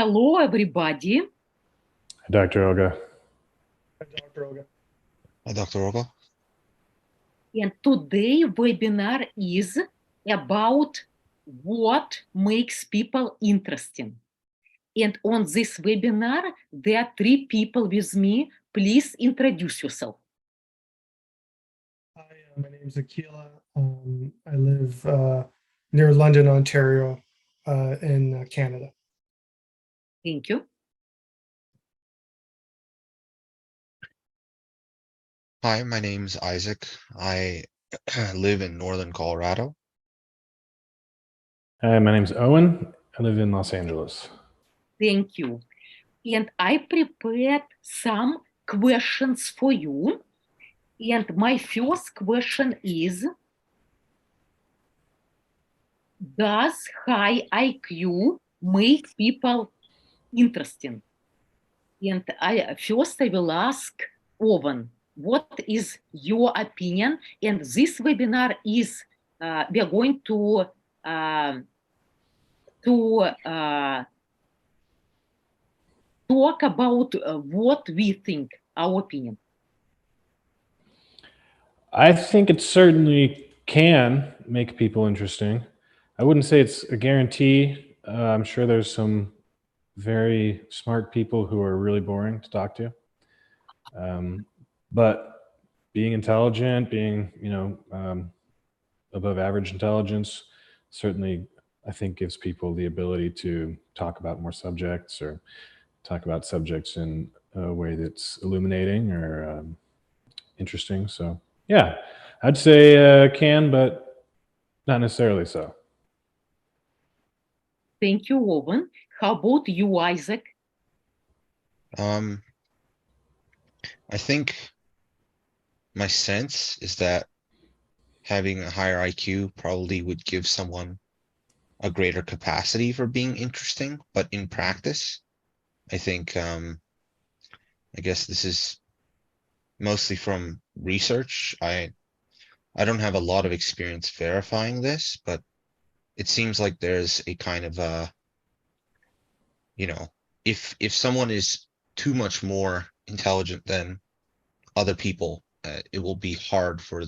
Hello, everybody. Dr. Olga. Hi, Dr. Olga. Hi, Dr. Olga. And today webinar is about what makes people interesting. And on this webinar, there are 3 people with me. Please introduce yourself. Hi, my name is Achille. I live near London, Ontario, in Canada. Thank you. Hi, my name's Isaac. I live in northern Colorado. Hi, my name's Owen. I live in Los Angeles. Thank you. And I prepared some questions for you. And my first question is, does high IQ make people interesting? And first I will ask Owen, what is your opinion? And this webinar is, we are going to talk about what we think, our opinion. I think it certainly can make people interesting. I wouldn't say it's a guarantee. I'm sure there's some very smart people who are really boring to talk to. But being intelligent, being, above average intelligence, certainly I think gives people the ability to talk about more subjects or talk about subjects in a way that's illuminating or interesting. So yeah, I'd say can, but not necessarily so. Thank you, Owen. How about you, Isaac? I think my sense is that having a higher IQ probably would give someone a greater capacity for being interesting, but in practice, I think, I guess this is mostly from research. I don't have a lot of experience verifying this, but it seems like there's a kind of if someone is too much more intelligent than other people, it will be hard for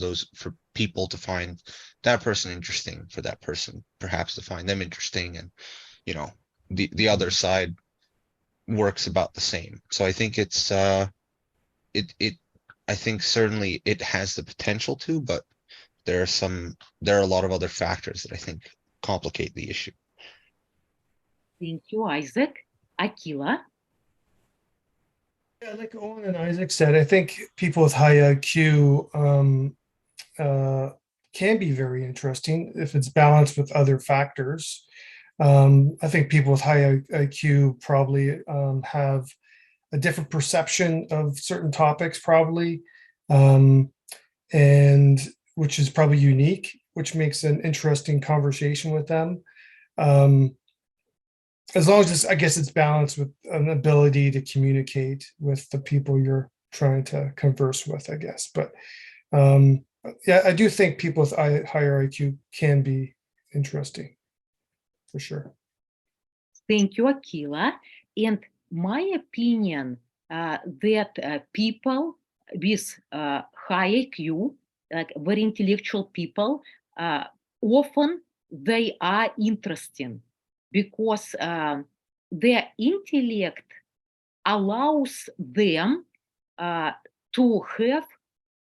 people to find that person interesting, for that person perhaps to find them interesting, and the other side works about the same. So I think it's I think certainly it has the potential to, but there are a lot of other factors that I think complicate the issue. Thank you, Isaac. Achille? Yeah, like Owen and Isaac said, I think people with high IQ can be very interesting if it's balanced with other factors. I think people with high IQ probably have a different perception of certain topics, probably, and which is probably unique, which makes an interesting conversation with them. As long as I guess it's balanced with an ability to communicate with the people you're trying to converse with, I guess. But yeah, I do think people with higher IQ can be interesting, for sure. Thank you, Achille. And my opinion that people with high IQ, like very intellectual people, often they are interesting because their intellect allows them to have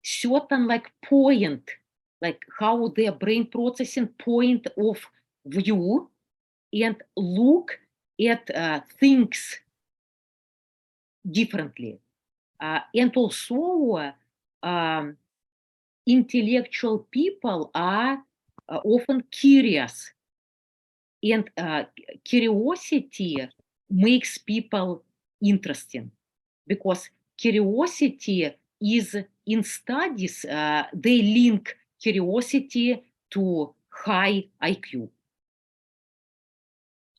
certain like point, like how their brain processing point of view and look at things differently. And also, intellectual people are often curious, and curiosity makes people interesting because curiosity is in studies, they link curiosity to high IQ.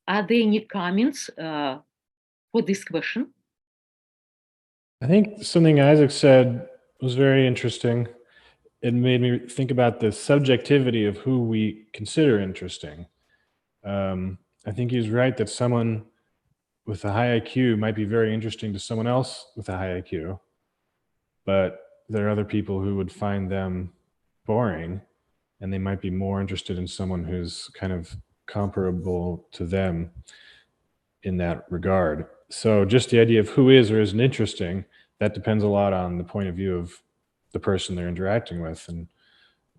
Are there any comments for this question? I think something Isaac said was very interesting. It made me think about the subjectivity of who we consider interesting. I think he's right that someone with a high IQ might be very interesting to someone else with a high IQ, but there are other people who would find them boring, and they might be more interested in someone who's kind of comparable to them in that regard. So just the idea of who is or isn't interesting, that depends a lot on the point of view of the person they're interacting with.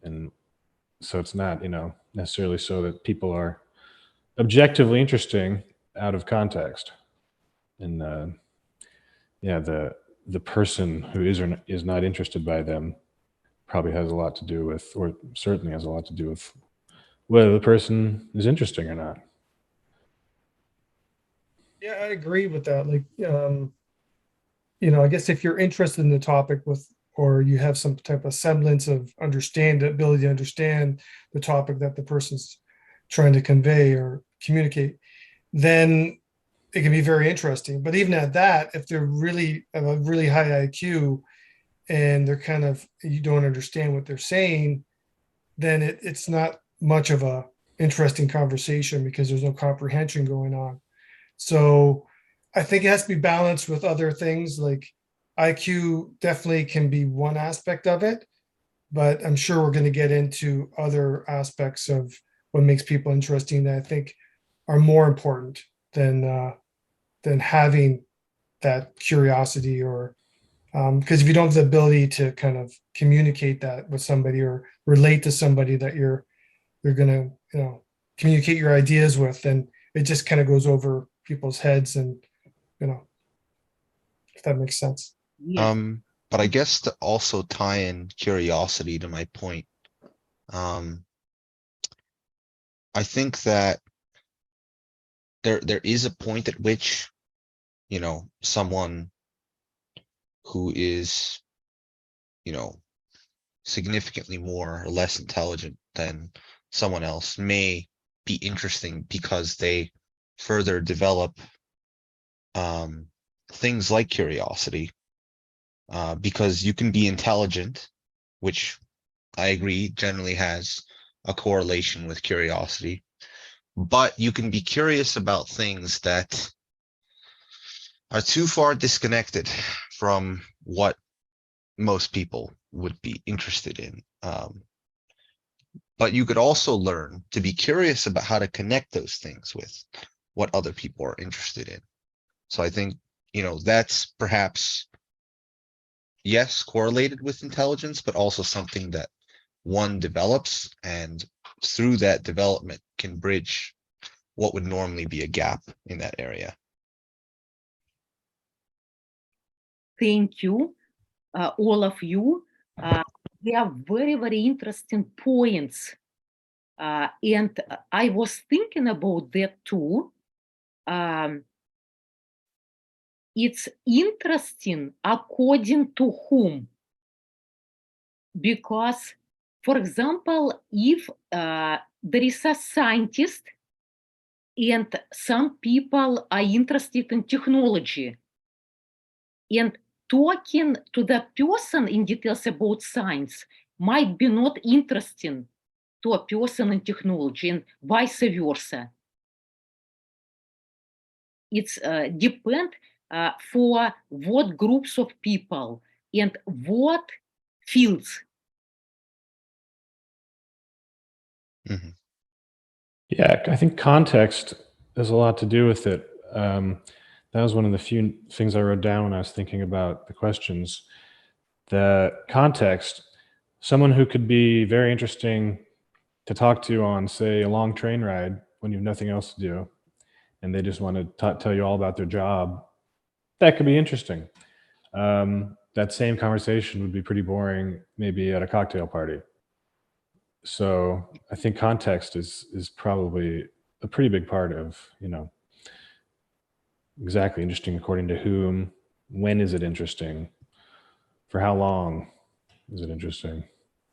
And so it's not, necessarily so that people are objectively interesting out of context. And the person who is or is not interested by them probably has a lot to do with, or certainly has a lot to do with, whether the person is interesting or not. Yeah, I agree with that. Like, I guess if you're interested in the topic or you have some type of semblance of ability to understand the topic that the person's trying to convey or communicate, then it can be very interesting. But even at that, if they're really have a really high IQ and they're you don't understand what they're saying, then it's not much of a interesting conversation because there's no comprehension going on. So I think it has to be balanced with other things. Like IQ definitely can be one aspect of it, but I'm sure we're going to get into other aspects of what makes people interesting that I think are more important than having that curiosity, or because if you don't have the ability to kind of communicate that with somebody or relate to somebody that you're going to communicate your ideas with, then it just kind of goes over people's heads, and if that makes sense. Yes. But I guess to also tie in curiosity to my point, I think that there is a point at which, someone who is, significantly more or less intelligent than someone else may be interesting because they further develop things like curiosity, because you can be intelligent, which I agree generally has a correlation with curiosity, but you can be curious about things that are too far disconnected from what most people would be interested in. But you could also learn to be curious about how to connect those things with what other people are interested in. So I think, that's perhaps, yes, correlated with intelligence, but also something that one develops, and through that development can bridge what would normally be a gap in that area. Thank you, all of you. They are very, very interesting points. And I was thinking about that too. It's interesting according to whom. Because, for example, if there is a scientist and some people are interested in technology, and talking to the person in details about science might be not interesting to a person in technology, and vice versa. It's depend for what groups of people and what fields. Mm-hmm. Yeah, I think context has a lot to do with it. That was one of the few things I wrote down when I was thinking about the questions. The context, someone who could be very interesting to talk to on, say, a long train ride when you have nothing else to do, and they just want to tell you all about their job, that could be interesting. That same conversation would be pretty boring maybe at a cocktail party. So I think context is probably a pretty big part of, exactly, interesting according to whom, when is it interesting, for how long is it interesting.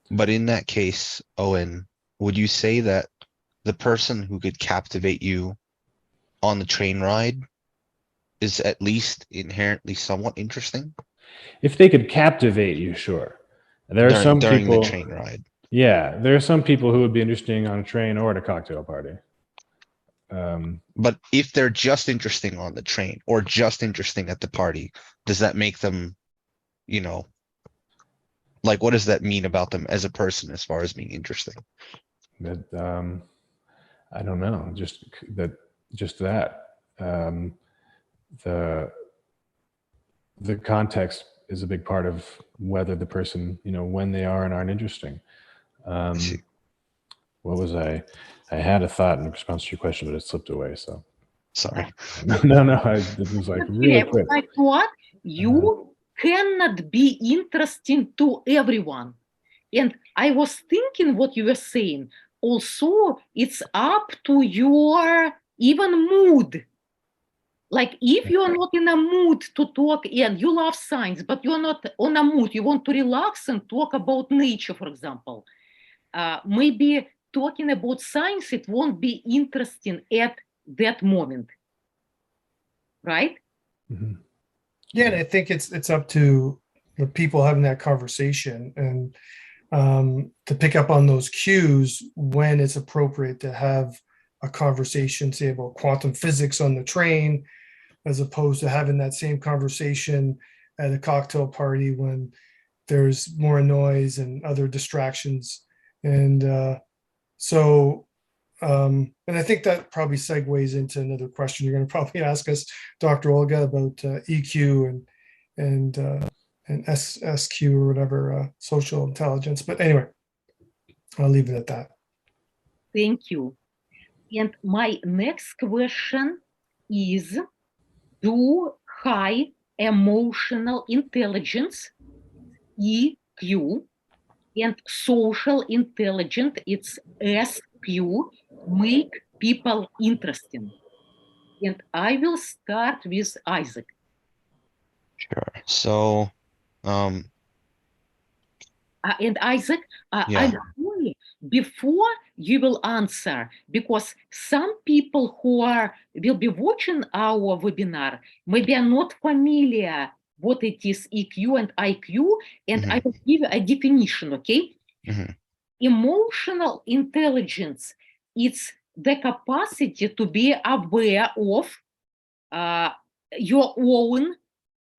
But in that case, Owen, would you say that the person who could captivate you on the train ride is at least inherently somewhat interesting? If they could captivate you, sure. There are some during people, the train ride. yeah, there are some people who would be interesting on a train or at a cocktail party. But if they're just interesting on the train or just interesting at the party, does that make them, you know, like, what does that mean about them as a person as far as being interesting? That I don't know. Just that. The context is a big part of whether the person, when they are and aren't interesting. I see. What was I had a thought in response to your question, but it slipped away. So Sorry. no, it was like really quick. Like what? You cannot be interesting to everyone. And I was thinking what you were saying. Also, it's up to your even mood. Like if you are not in a mood to talk, and you love science, but you're not on a mood, you want to relax and talk about nature, for example. Maybe talking about science, it won't be interesting at that moment. Right? Mm-hmm. Yeah, and I think it's up to the people having that conversation and to pick up on those cues when it's appropriate to have a conversation, say about quantum physics on the train, as opposed to having that same conversation at a cocktail party when there's more noise and other distractions. And and I think that probably segues into another question you're going to probably ask us, Dr. Olga, about EQ and SQ or whatever, social intelligence. But anyway, I'll leave it at that. Thank you. And my next question is, do high emotional intelligence, EQ, and social intelligence, it's SQ, make people interesting? And I will start with Isaac. Sure. So, and Isaac, Yeah. I'm sorry, before you will answer, because some people who will be watching our webinar maybe are not familiar what it is EQ and IQ, and I will give you a definition, okay? Emotional intelligence, it's the capacity to be aware of your own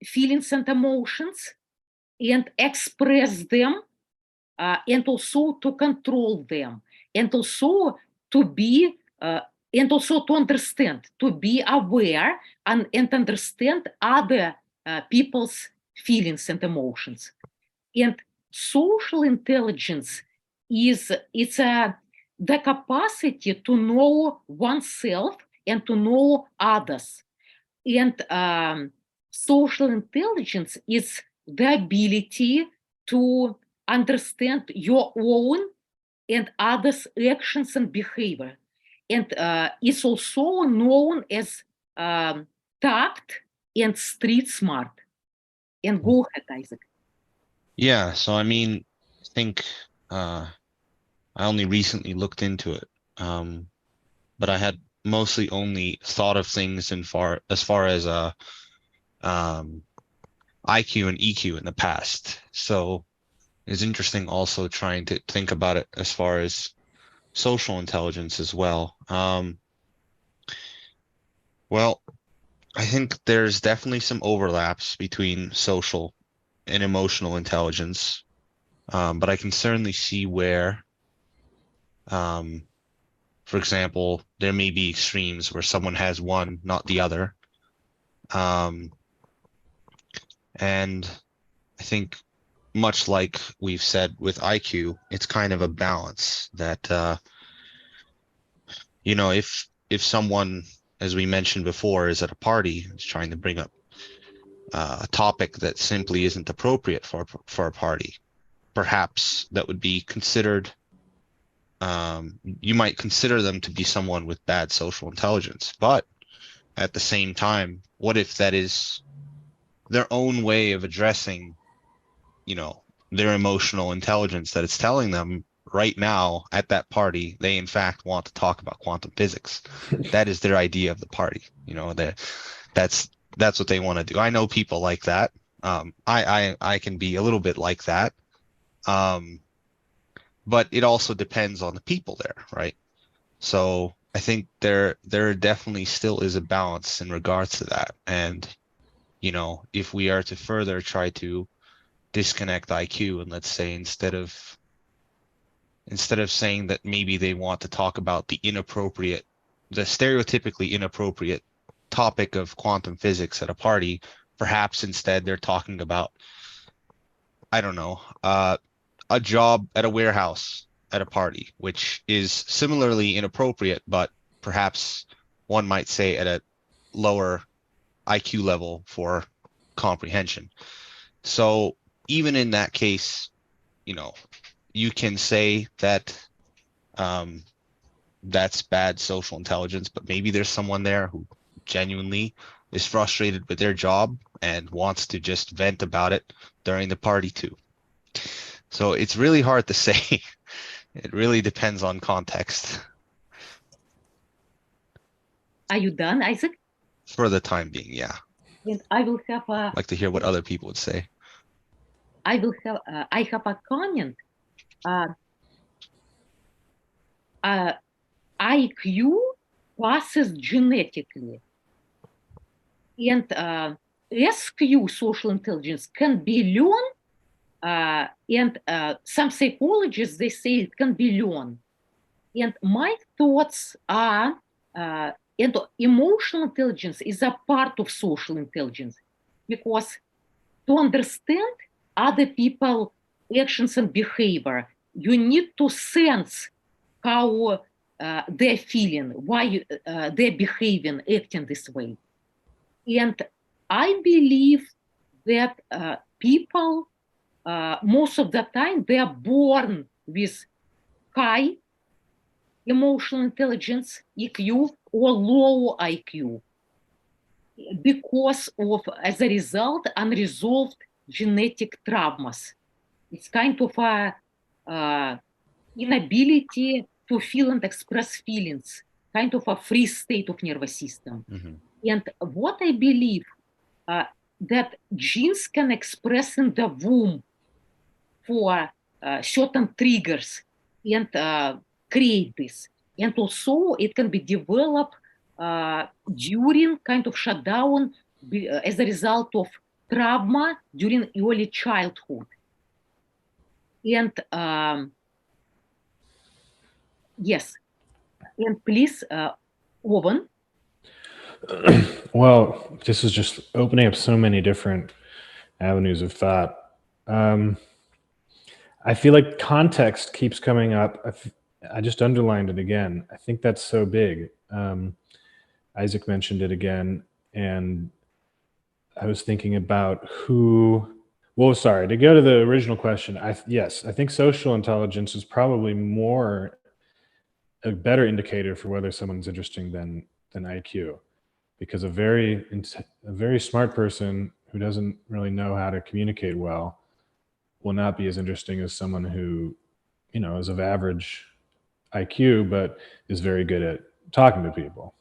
feelings and emotions and express them, and also to control them, and also to be, and also to understand, to be aware and understand other people's feelings and emotions. And social intelligence is the capacity to know oneself and to know others. And social intelligence is the ability to understand your own and others' actions and behavior. And it's also known as tact and street smart. And go ahead, Isaac. Yeah, so I mean, I think I only recently looked into it, but I had mostly only thought of things as far as IQ and EQ in the past. So it's interesting also trying to think about it as far as social intelligence as well. Well, I think there's definitely some overlaps between social and emotional intelligence, but I can certainly see where, for example, there may be extremes where someone has one, not the other. And I think much like we've said with IQ, it's kind of a balance that, if someone, as we mentioned before, is at a party, is trying to bring up a topic that simply isn't appropriate for a party, perhaps that would be considered, you might consider them to be someone with bad social intelligence. But at the same time, what if that is their own way of addressing, their emotional intelligence, that it's telling them right now at that party, they in fact want to talk about quantum physics. That is their idea of the party. That's what they want to do. I know people like that. I can be a little bit like that. But it also depends on the people there, right? So I think there definitely still is a balance in regards to that. And, you know, if we are to further try to disconnect IQ, and let's say instead of saying that maybe they want to talk about the stereotypically inappropriate topic of quantum physics at a party, perhaps instead they're talking about, I don't know, a job at a warehouse at a party, which is similarly inappropriate, but perhaps one might say at a lower IQ level for comprehension. So even in that case, you know, you can say that that's bad social intelligence, but maybe there's someone there who genuinely is frustrated with their job and wants to just vent about it during the party too. So it's really hard to say. It really depends on context. Are you done, Isaac? For the time being, yeah. And I will have a. I'd like to hear what other people would say. I have a comment. IQ passes genetically, and SQ, social intelligence, can be learned, and some psychologists, they say it can be learned. And my thoughts are, and emotional intelligence is a part of social intelligence, because to understand other people's actions and behavior, you need to sense how they're feeling, why they're behaving, acting this way. And I believe that people, most of the time, they are born with high emotional intelligence, EQ, or low IQ, because of, as a result, unresolved genetic traumas. It's kind of a inability to feel and express feelings, kind of a free state of nervous system. Mm-hmm. And what I believe, that genes can express in the womb for certain triggers and create this. And also it can be developed during kind of shutdown as a result of trauma during early childhood. And yes, and please, Owen. Well, this is just opening up so many different avenues of thought. I feel like context keeps coming up. I just underlined it again. I think that's so big. Isaac mentioned it again, and I was thinking about well, sorry, to go to the original question, yes, I think social intelligence is probably a better indicator for whether someone's interesting than IQ, because a very smart person who doesn't really know how to communicate well will not be as interesting as someone who, you know, is of average IQ but is very good at talking to people.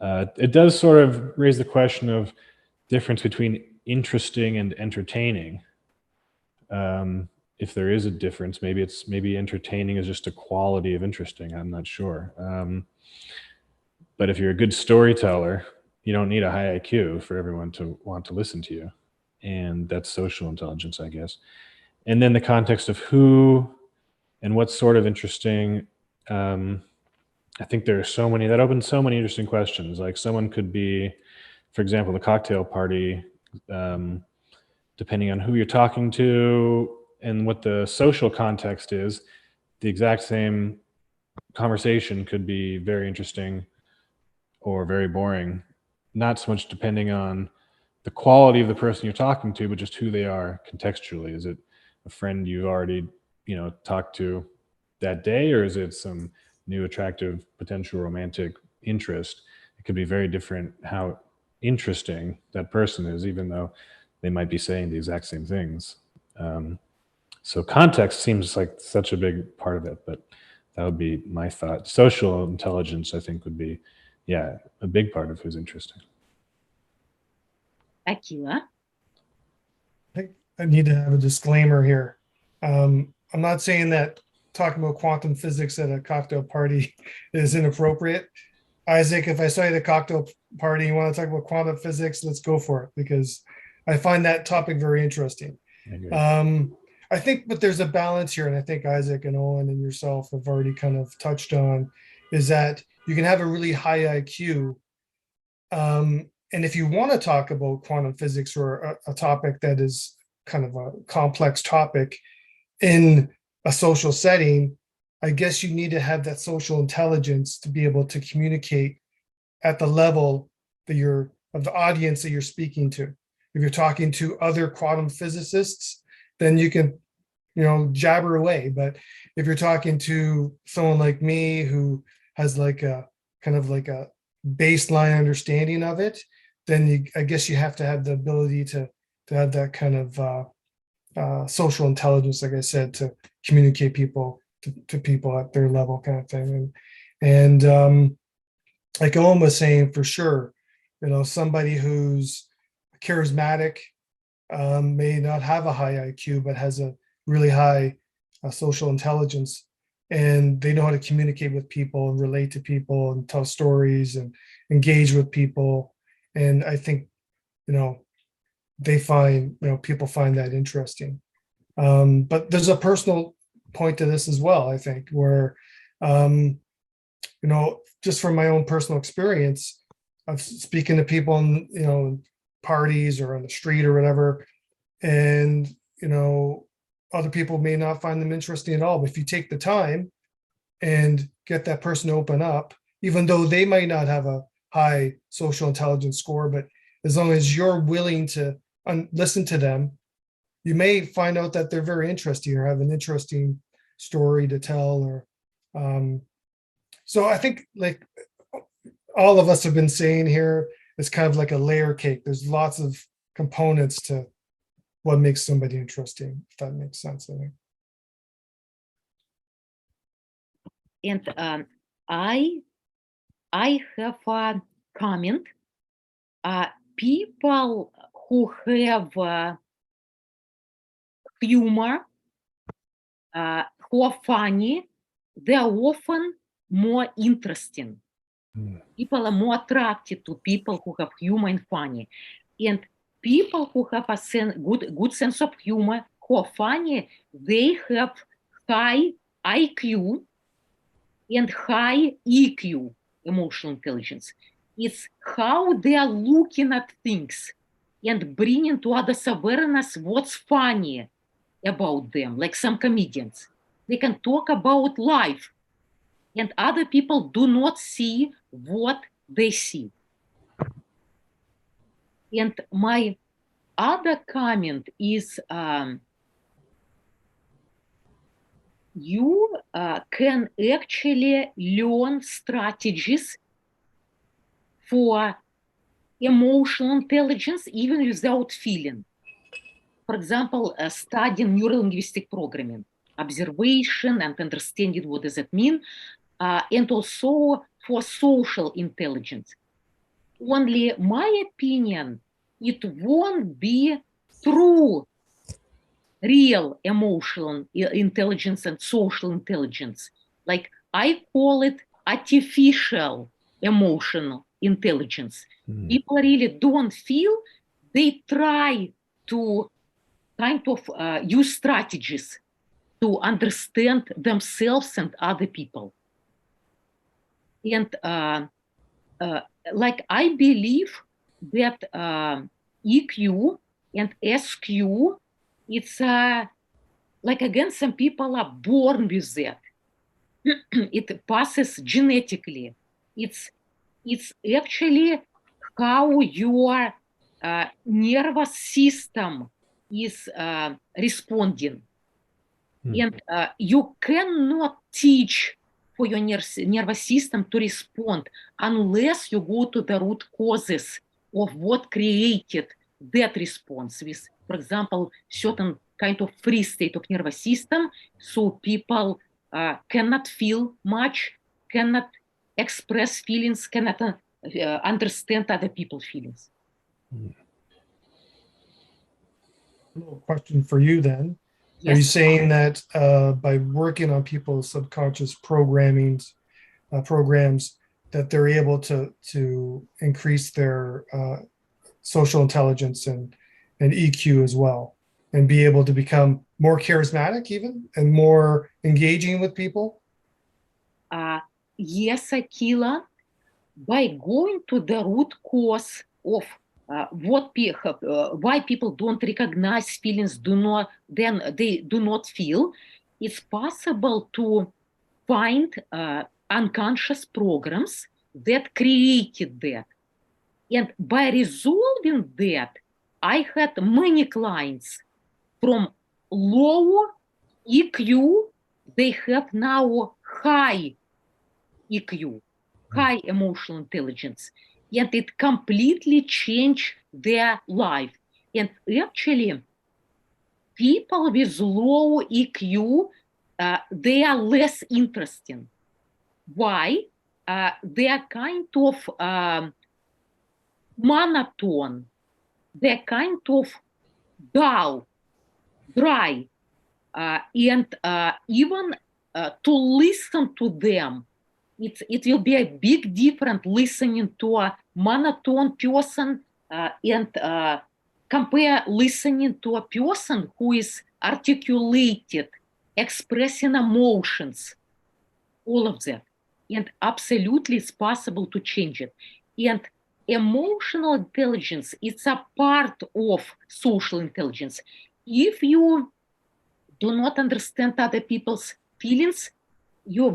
It does sort of raise the question of difference between interesting and entertaining. If there is a difference, maybe entertaining is just a quality of interesting. I'm not sure. But if you're a good storyteller, you don't need a high IQ for everyone to want to listen to you. And that's social intelligence, I guess. And then the context of who and what's sort of interesting. I think there are so many that open so many interesting questions. Like someone could be, for example, the cocktail party, depending on who you're talking to and what the social context is, the exact same conversation could be very interesting or very boring. Not so much depending on the quality of the person you're talking to, but just who they are contextually. Is it a friend you've already, you know, talked to that day, or is it some new attractive potential romantic interest? It could be very different how interesting that person is, even though they might be saying the exact same things. So context seems like such a big part of it, but that would be my thought. Social intelligence, I think, would be, yeah, a big part of who's interesting. Achille. I need to have a disclaimer here. I'm not saying that talking about quantum physics at a cocktail party is inappropriate. Isaac, if I saw you at a cocktail party, you want to talk about quantum physics, let's go for it, because I find that topic very interesting. I agree. I think, but there's a balance here, and I think Isaac and Owen and yourself have already kind of touched on, is that you can have a really high IQ. And if you want to talk about quantum physics or a topic that is kind of a complex topic in a social setting, I guess you need to have that social intelligence to be able to communicate at the level that you're of the audience that you're speaking to. If you're talking to other quantum physicists, then you can, jabber away. But if you're talking to someone like me who has like a kind of like a baseline understanding of it, then I guess you have to have the ability to have that kind of social intelligence, like I said, to communicate to people at their level, kind of thing. And like Owen was saying, for sure, somebody who's charismatic may not have a high IQ, but has a really high social intelligence, and they know how to communicate with people and relate to people and tell stories and engage with people. And I think, they find, people find that interesting. But there's a personal point to this as well, I think, where, just from my own personal experience of speaking to people in, parties or on the street or whatever, and, other people may not find them interesting at all. But if you take the time and get that person to open up, even though they might not have a high social intelligence score, but as long as you're willing to listen to them, you may find out that they're very interesting or have an interesting story to tell. Or so I think, like all of us have been saying here, it's kind of like a layer cake. There's lots of components to what makes somebody interesting, if that makes sense, I think. And I have a comment. People who have humor, who are funny, they are often more interesting. People are more attracted to people who have humor and funny. And people who have a good sense of humor, who are funny, they have high IQ and high EQ, emotional intelligence. It's how they are looking at things and bringing to others awareness what's funny about them, like some comedians. They can talk about life, and other people do not see what they see. And my other comment is, you can actually learn strategies for emotional intelligence even without feeling. For example, studying neurolinguistic programming, observation and understanding what does it mean, and also for social intelligence. Only my opinion, it won't be true real emotional intelligence and social intelligence. Like I call it artificial emotional intelligence. People really don't feel, they try to kind of use strategies to understand themselves and other people. And like I believe that EQ and SQ, it's like, again, some people are born with that. It passes genetically. It's actually how your nervous system is responding. And you cannot teach for your nervous system to respond unless you go to the root causes of what created that response with, for example, certain kind of free state of nervous system. So people cannot feel much, cannot express feelings, cannot understand other people's feelings. Question for you then. Are you Yes. saying that by working on people's subconscious programs, that they're able to increase their social intelligence and EQ as well, and be able to become more charismatic even and more engaging with people? Yes, Achille, by going to the root cause of why people don't recognize feelings, they do not feel, it's possible to find unconscious programs that created that. And by resolving that, I had many clients from low EQ, they have now high EQ, high emotional intelligence, and it completely changed their life. And actually, people with low EQ, they are less interesting. Why? They are kind of monotone. They're kind of dull, dry, and even to listen to them, it will be a big difference listening to a monotone person and compare listening to a person who is articulated, expressing emotions, all of that. And absolutely it's possible to change it. And emotional intelligence, it's a part of social intelligence. If you do not understand other people's feelings, your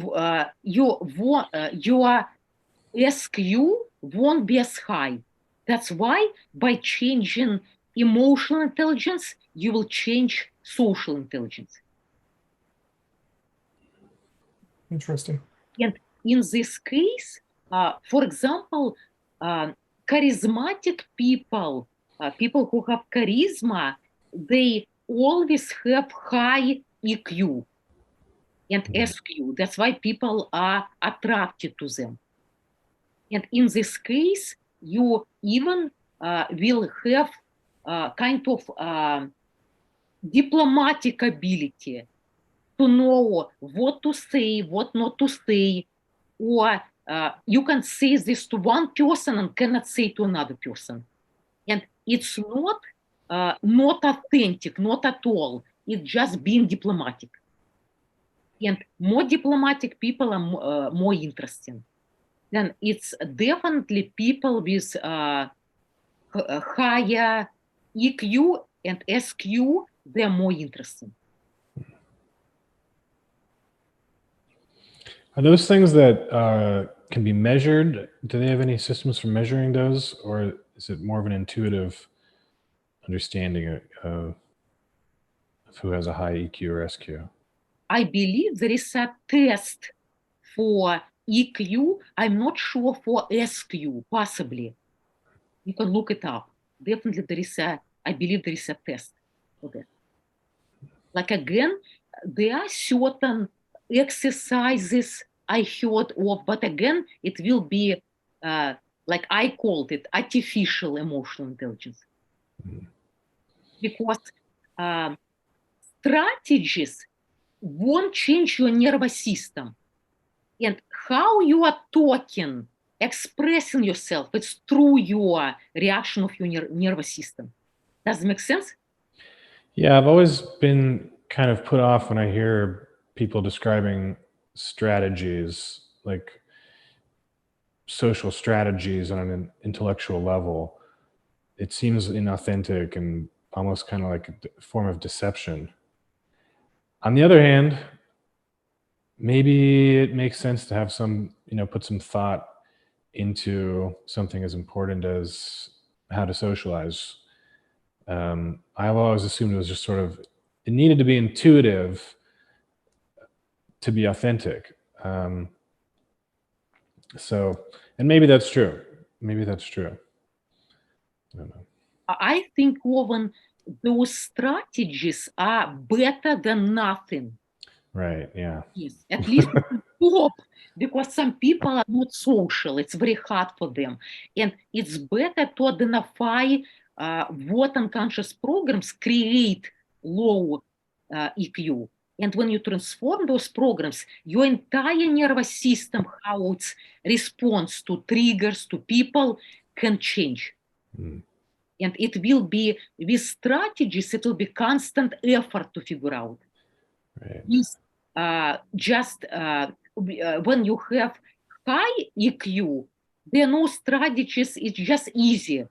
SQ won't be as high. That's why by changing emotional intelligence, you will change social intelligence. Interesting. And in this case, for example, charismatic people, people who have charisma, they always have high EQ and SQ. That's why people are attracted to them. And in this case, you even will have kind of diplomatic ability to know what to say, what not to say, or you can say this to one person and cannot say to another person. And it's not authentic, not at all. It's just being diplomatic. And more diplomatic people are more interesting. Then it's definitely people with higher EQ and SQ, they're more interesting. Are those things that can be measured? Do they have any systems for measuring those, or is it more of an intuitive understanding of who has a high EQ or SQ? I believe there is a test for EQ. I'm not sure for SQ, possibly. You can look it up. Definitely I believe there is a test for that. Like again, there are certain exercises I heard of, but again, it will be, like I called it, artificial emotional intelligence. Because strategies won't change your nervous system. And how you are talking, expressing yourself, it's through your reaction of your nervous system. Does it make sense? Yeah, I've always been kind of put off when I hear people describing strategies, like social strategies on an intellectual level. It seems inauthentic and almost kind of like a form of deception. On the other hand, maybe it makes sense to have some, put some thought into something as important as how to socialize. I've always assumed it was just sort of, it needed to be intuitive to be authentic. And maybe that's true. Maybe that's true. I don't know. I think, Owen, those strategies are better than nothing. Right, yeah. Yes, at least hope, because some people are not social. It's very hard for them. And it's better to identify what unconscious programs create low EQ. And when you transform those programs, your entire nervous system, how its response to triggers, to people, can change. Mm. And it will be, with strategies, it will be constant effort to figure out. Right. With, when you have high EQ, there are no strategies, it's just easy.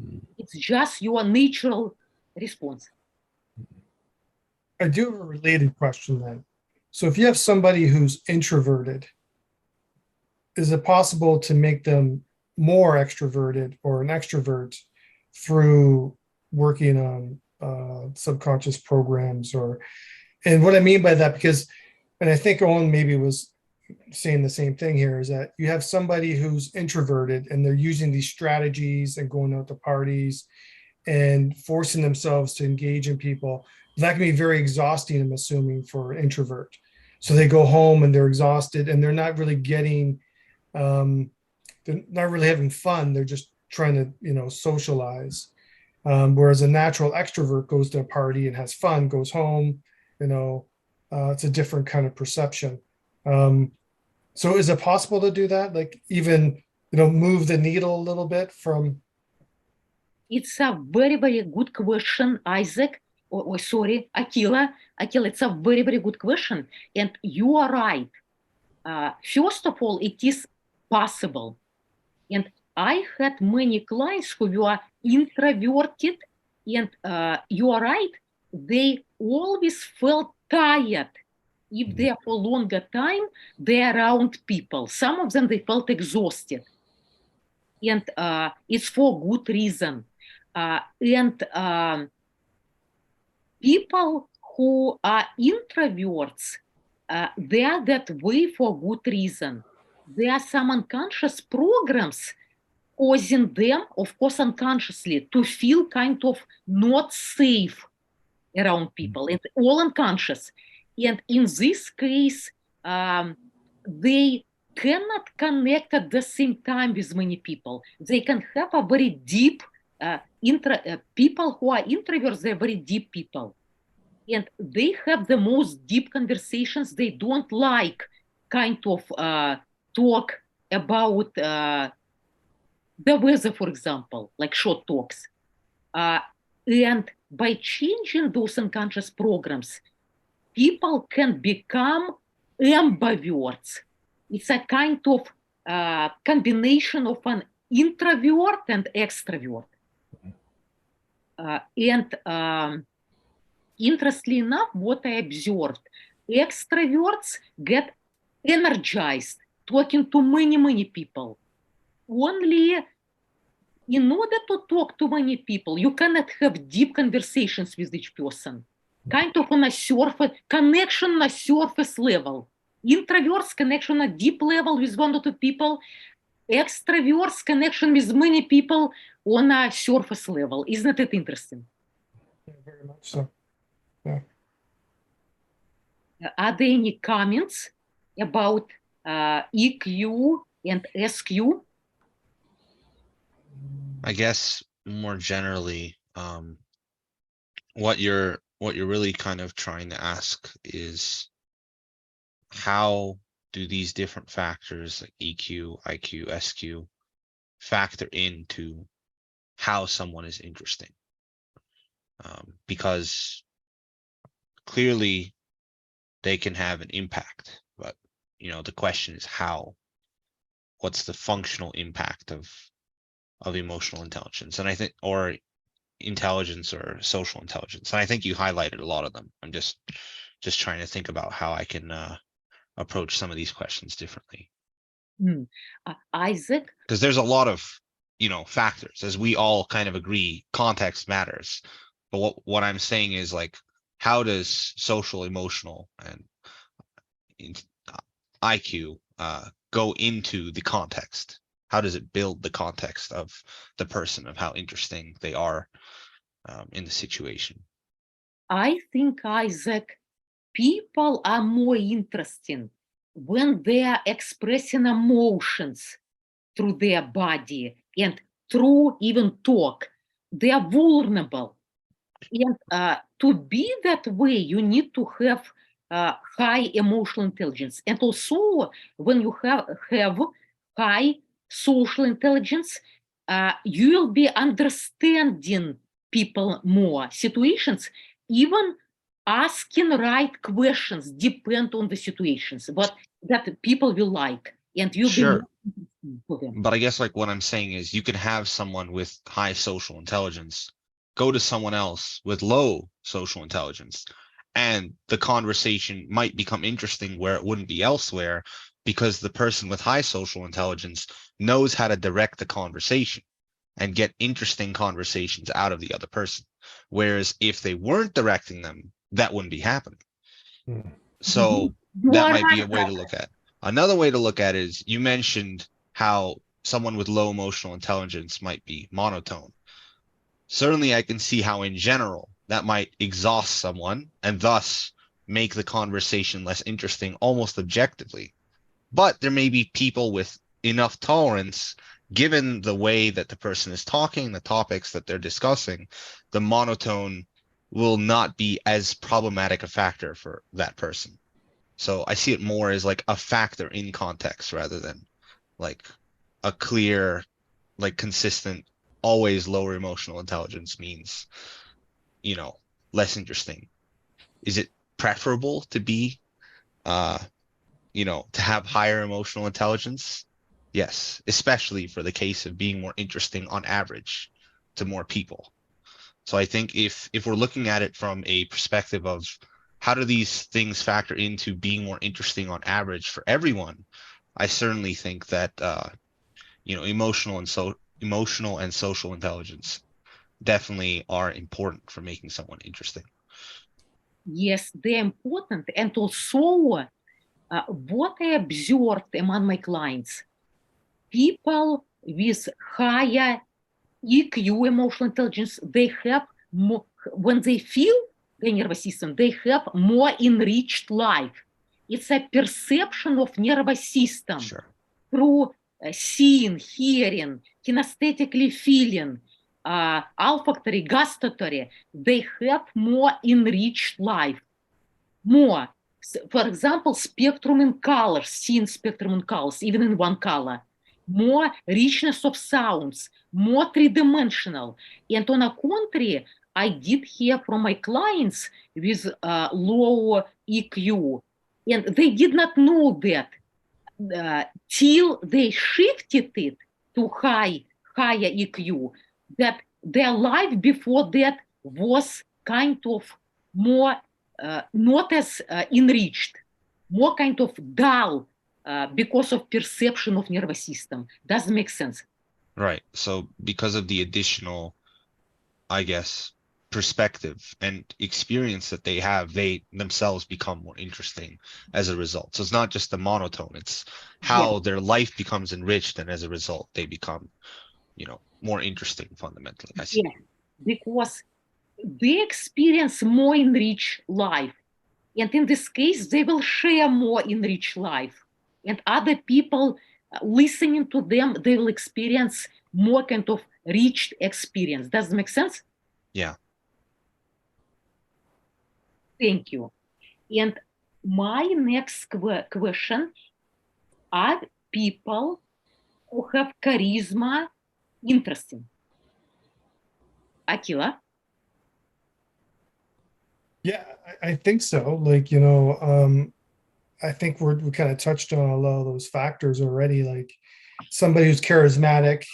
Mm. It's just your natural response. I do have a related question then. So if you have somebody who's introverted, is it possible to make them more extroverted or an extrovert through working on subconscious programs? And what I mean by that, because, and I think Owen maybe was saying the same thing here, is that you have somebody who's introverted and they're using these strategies and going out to parties and forcing themselves to engage in people. That can be very exhausting, I'm assuming, for an introvert. So they go home and they're exhausted and they're not really getting, they're not really having fun. They're just trying to, socialize. Whereas a natural extrovert goes to a party and has fun, goes home, it's a different kind of perception. So is it possible to do that? Like even, move the needle a little bit from. It's a very, very good question, Isaac. Sorry, Achille. Achille, it's a very, very good question. And you are right. First of all, it is possible. And I had many clients who were introverted, and you are right, they always felt tired. If they are for longer time, they're around people. Some of them, they felt exhausted. And it's for good reason. People who are introverts, they are that way for good reason. There are some unconscious programs causing them, of course, unconsciously, to feel kind of not safe around people. It's all unconscious. And in this case, they cannot connect at the same time with many people. They can have a very deep, people who are introverts, they're very deep people. And they have the most deep conversations. They don't like kind of talk about the weather, for example, like short talks. And by changing those unconscious programs, people can become ambiverts. It's a kind of combination of an introvert and extrovert. Interestingly enough, what I observed, extroverts get energized talking to many, many people. Only in order to talk to many people, you cannot have deep conversations with each person. Kind of on a surface, connection on a surface level. Introverts connection on a deep level with one or two people. Extroverts connection with many people on a surface level. Isn't it interesting? Yeah, very much so. Yeah. Are there any comments about EQ and SQ? I guess more generally, what you're really kind of trying to ask is how do these different factors like EQ, IQ, SQ factor into how someone is interesting? Because clearly they can have an impact, but the question is how. What's the functional impact of emotional intelligence, and I think, or intelligence or social intelligence? And I think you highlighted a lot of them. I'm just trying to think about how I can approach some of these questions differently. Isaac? Because there's a lot of factors, as we all kind of agree, context matters. But what I'm saying is, like, how does social, emotional, and IQ go into the context? How does it build the context of the person, of how interesting they are in the situation? I think, Isaac, people are more interesting when they are expressing emotions through their body and through even talk. They are vulnerable. And to be that way, you need to have high emotional intelligence. And also, when you have high social intelligence, you will be understanding people more, situations, even asking right questions depend on the situations, what that people will like, and you'll be Sure. more interesting for them. But I guess like what I'm saying is you can have someone with high social intelligence go to someone else with low social intelligence, and the conversation might become interesting where it wouldn't be elsewhere because the person with high social intelligence knows how to direct the conversation and get interesting conversations out of the other person. Whereas if they weren't directing them, that wouldn't be happening. Hmm. So You that are might be a right, way to look at it. Another way to look at it is you mentioned how someone with low emotional intelligence might be monotone. Certainly, I can see how in general that might exhaust someone and thus make the conversation less interesting almost objectively. But there may be people with enough tolerance, given the way that the person is talking, the topics that they're discussing, the monotone will not be as problematic a factor for that person. So I see it more as like a factor in context rather than like a clear, like consistent, always lower emotional intelligence means, you know, less interesting. Is it preferable to be, to have higher emotional intelligence? Yes, especially for the case of being more interesting on average to more people. So I think if we're looking at it from a perspective of how do these things factor into being more interesting on average for everyone, I certainly think that emotional and social intelligence definitely are important for making someone interesting. Yes, they're important. And also, what I observed among my clients, people with higher EQ, emotional intelligence, they have more, when they feel the nervous system, they have more enriched life. It's a perception of nervous system Sure. through seeing, hearing, kinesthetically feeling, olfactory, gustatory. They have more enriched life. More. For example, spectrum in colors, seeing spectrum in colors, even in one color. More richness of sounds, more three-dimensional. And on the contrary, I did hear from my clients with low EQ, and they did not know that till they shifted it to higher EQ, that their life before that was kind of more not as enriched, more kind of dull because of perception of nervous system. Doesn't make sense. Right. So because of the additional, I guess, perspective and experience that they have, they themselves become more interesting as a result. So it's not just the monotone, it's Yes, how their life becomes enriched, and as a result, they become, more interesting fundamentally. I see. yes, because they experience more enriched life. And in this case, they will share more enriched life. And other people listening to them, they will experience more kind of rich experience. Does it make sense? Yeah. Thank you. And my next question, are people who have charisma interesting? Akila? Yeah, I think so. I think we kind of touched on a lot of those factors already. Like somebody who's charismatic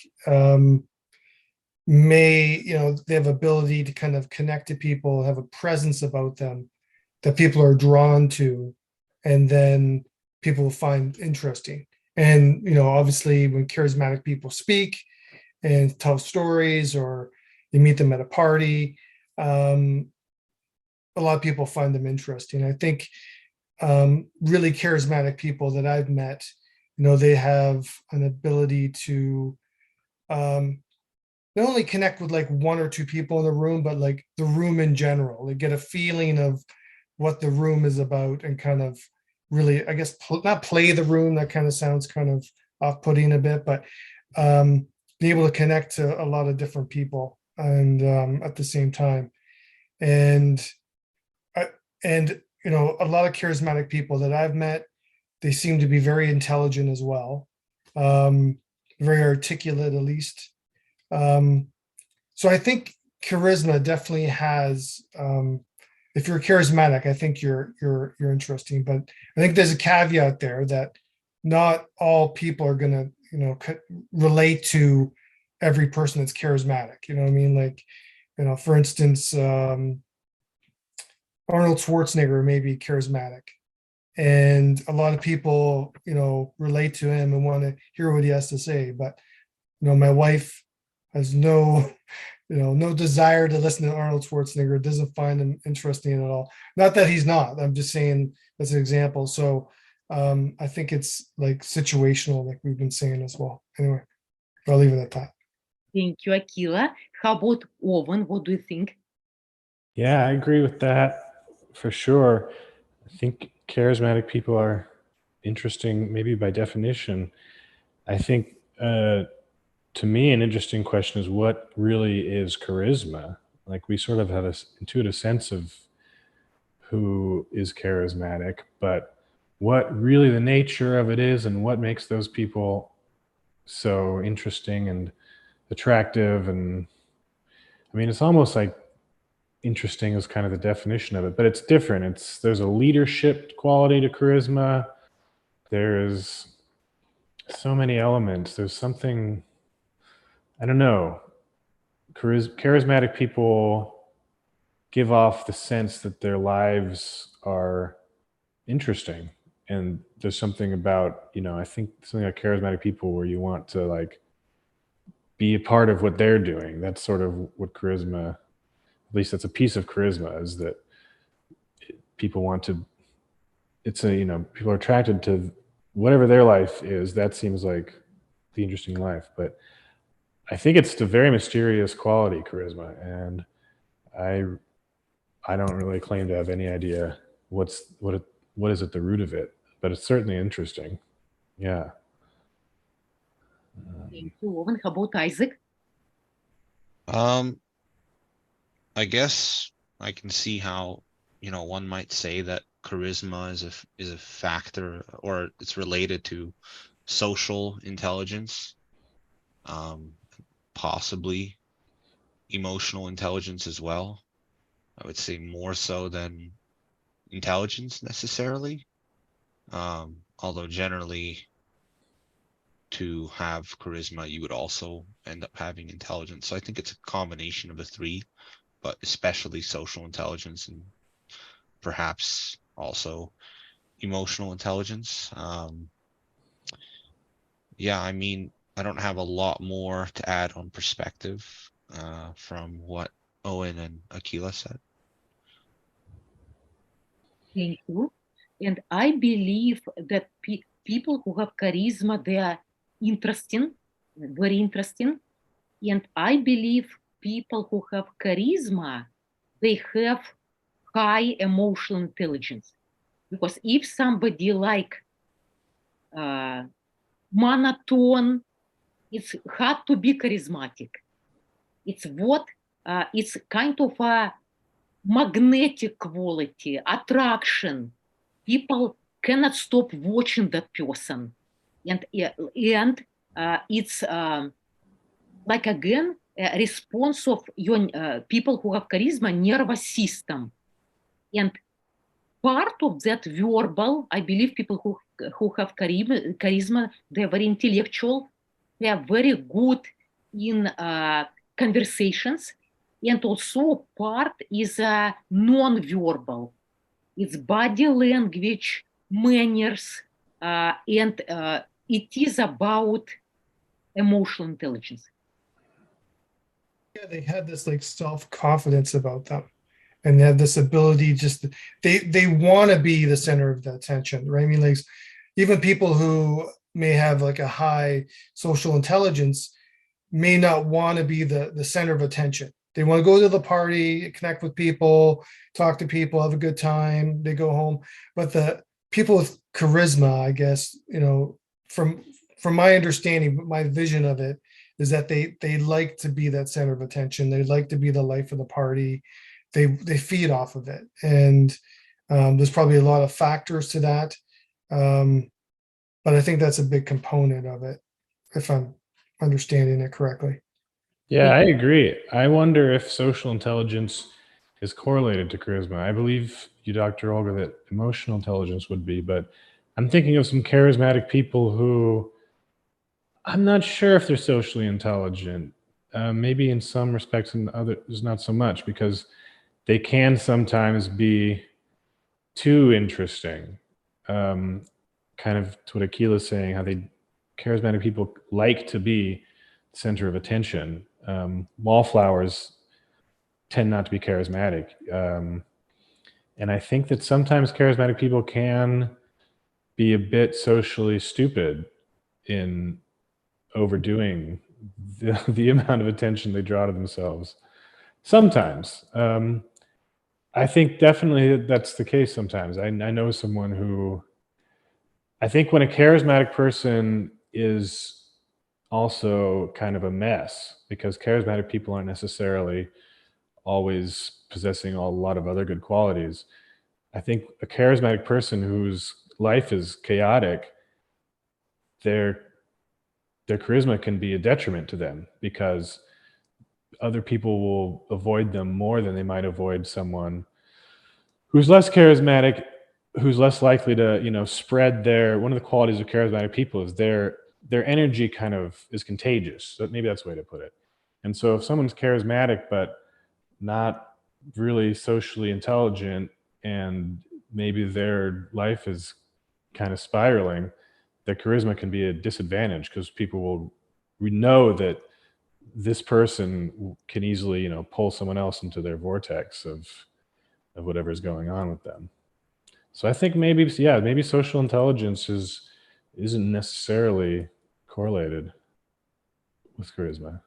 may, they have ability to kind of connect to people, have a presence about them that people are drawn to, and then people will find interesting. And, obviously when charismatic people speak and tell stories, or you meet them at a party, a lot of people find them interesting. I think really charismatic people that I've met, they have an ability to not only connect with like one or two people in the room, but like the room in general. They get a feeling of what the room is about and kind of really, I guess, not play the room. That kind of sounds kind of off-putting a bit, but be able to connect to a lot of different people and at the same time. And you know, a lot of charismatic people that I've met, they seem to be very intelligent as well, very articulate at least. So I think charisma definitely has. If you're charismatic, I think you're interesting. But I think there's a caveat there that not all people are gonna, you know, relate to every person that's charismatic. You know what I mean? Like, you know, for instance, Arnold Schwarzenegger may be charismatic, and a lot of people, you know, relate to him and want to hear what he has to say. But you know, my wife has no, you know, no desire to listen to Arnold Schwarzenegger. Doesn't find him interesting at all. Not that he's not. I'm just saying as an example. So I think it's like situational, like we've been saying as well. Anyway, I'll leave it at that. Thank you, Achille. How about Owen? What do you think? Yeah, I agree with that for sure. I think charismatic people are interesting, maybe by definition. I think to me, an interesting question is what really is charisma? Like we sort of have an intuitive sense of who is charismatic, but what really the nature of it is and what makes those people so interesting and attractive. And I mean, it's almost like interesting is kind of the definition of it, but it's different. There's a leadership quality to charisma. There's so many elements. There's something, I don't know. Charismatic people give off the sense that their lives are interesting. And there's something about, you know, I think something like charismatic people where you want to like be a part of what they're doing. That's sort of what charisma, at least that's a piece of charisma, is that people want to, it's a, you know, people are attracted to whatever their life is. That seems like the interesting life. But I think it's a very mysterious quality, charisma. And I don't really claim to have any idea what is at the root of it, but it's certainly interesting. Yeah. Thank you, Owen. How about Isaac? I guess I can see how, you know, one might say that charisma is a factor, or it's related to social intelligence, possibly emotional intelligence as well. I would say more so than intelligence necessarily. Although generally to have charisma, you would also end up having intelligence. So I think it's a combination of the three, but especially social intelligence and perhaps also emotional intelligence. Yeah, I mean, I don't have a lot more to add on perspective from what Owen and Achille said. Thank you. And I believe that people who have charisma, they are interesting, very interesting. And I believe people who have charisma, they have high emotional intelligence. Because if somebody like monotone, it's hard to be charismatic. It's it's kind of a magnetic quality, attraction. People cannot stop watching that person. And it's like, again, a response of your people who have charisma nervous system. And part of that verbal, I believe people who have charisma, they're very intellectual, they are very good in conversations, and also part is non-verbal. It's body language, manners, and it is about emotional intelligence. Yeah, they had this like self-confidence about them, and they have this ability, just they want to be the center of the attention, right? I mean, like even people who may have like a high social intelligence may not want to be the center of attention. They want to go to the party, connect with people, talk to people, have a good time, they go home. But the people with charisma, I guess, you know, from my understanding, my vision of it is that they like to be that center of attention. They like to be the life of the party. they feed off of it, and there's probably a lot of factors to that, but I think that's a big component of it, if I'm understanding it correctly. Yeah, I agree. I wonder if social intelligence is correlated to charisma. I believe you, Dr. Olga, that emotional intelligence would be, but I'm thinking of some charismatic people who I'm not sure if they're socially intelligent. Maybe in some respects, and others not so much, because they can sometimes be too interesting. Kind of to what Achille is saying, how charismatic people like to be the center of attention. Wallflowers tend not to be charismatic. And I think that sometimes charismatic people can be a bit socially stupid in overdoing the amount of attention they draw to themselves. Sometimes. I think definitely that's the case sometimes. I know someone who, I think when a charismatic person is also kind of a mess, because charismatic people aren't necessarily always possessing a lot of other good qualities. I think a charismatic person whose life is chaotic, their their charisma can be a detriment to them because other people will avoid them more than they might avoid someone who's less charismatic, who's less likely to, spread their one of the qualities of charismatic people is their energy kind of is contagious. So maybe that's the way to put it. And so if someone's charismatic but not really socially intelligent and maybe their life is kind of spiraling, their charisma can be a disadvantage because we know that this person can easily, pull someone else into their vortex of whatever's going on with them. So I think maybe, yeah, maybe social intelligence isn't necessarily correlated with charisma.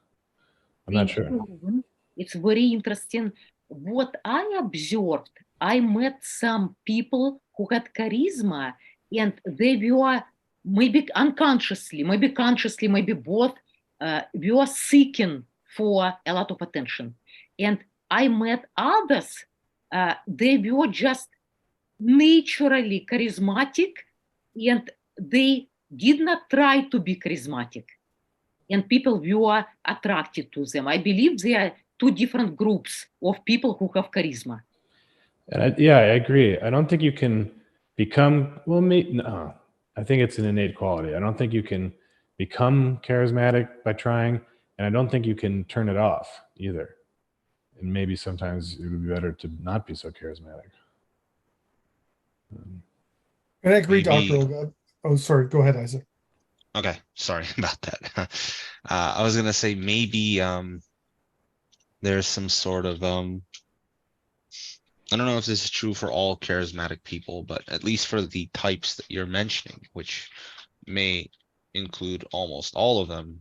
I'm not Thank sure. you. It's very interesting. What I observed, I met some people who had charisma and they were maybe unconsciously, maybe consciously, maybe both, were seeking for a lot of attention. And I met others, they were just naturally charismatic and they did not try to be charismatic. And people were attracted to them. I believe there are two different groups of people who have charisma. And yeah, I agree. I don't think you can become, well, no, I think it's an innate quality. I don't think you can become charismatic by trying, and I don't think you can turn it off either. And maybe sometimes it would be better to not be so charismatic. And I agree, Maybe- Dr. Olga. Oh, sorry. Go ahead, Isaac. Okay, sorry about that. I was gonna say maybe there's some sort of I don't know if this is true for all charismatic people, but at least for the types that you're mentioning, which may include almost all of them,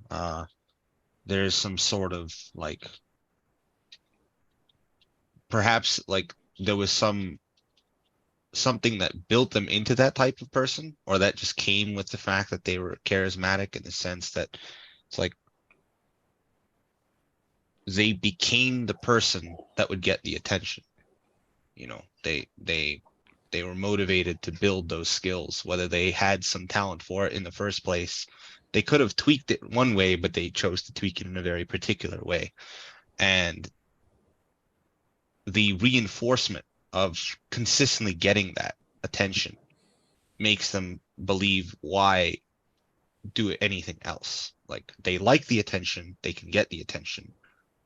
there's some sort of like perhaps like there was something that built them into that type of person, or that just came with the fact that they were charismatic in the sense that it's like they became the person that would get the attention. They were motivated to build those skills, whether they had some talent for it in the first place. They could have tweaked it one way, but they chose to tweak it in a very particular way. And the reinforcement of consistently getting that attention makes them believe, why do anything else? Like, they like the attention, they can get the attention.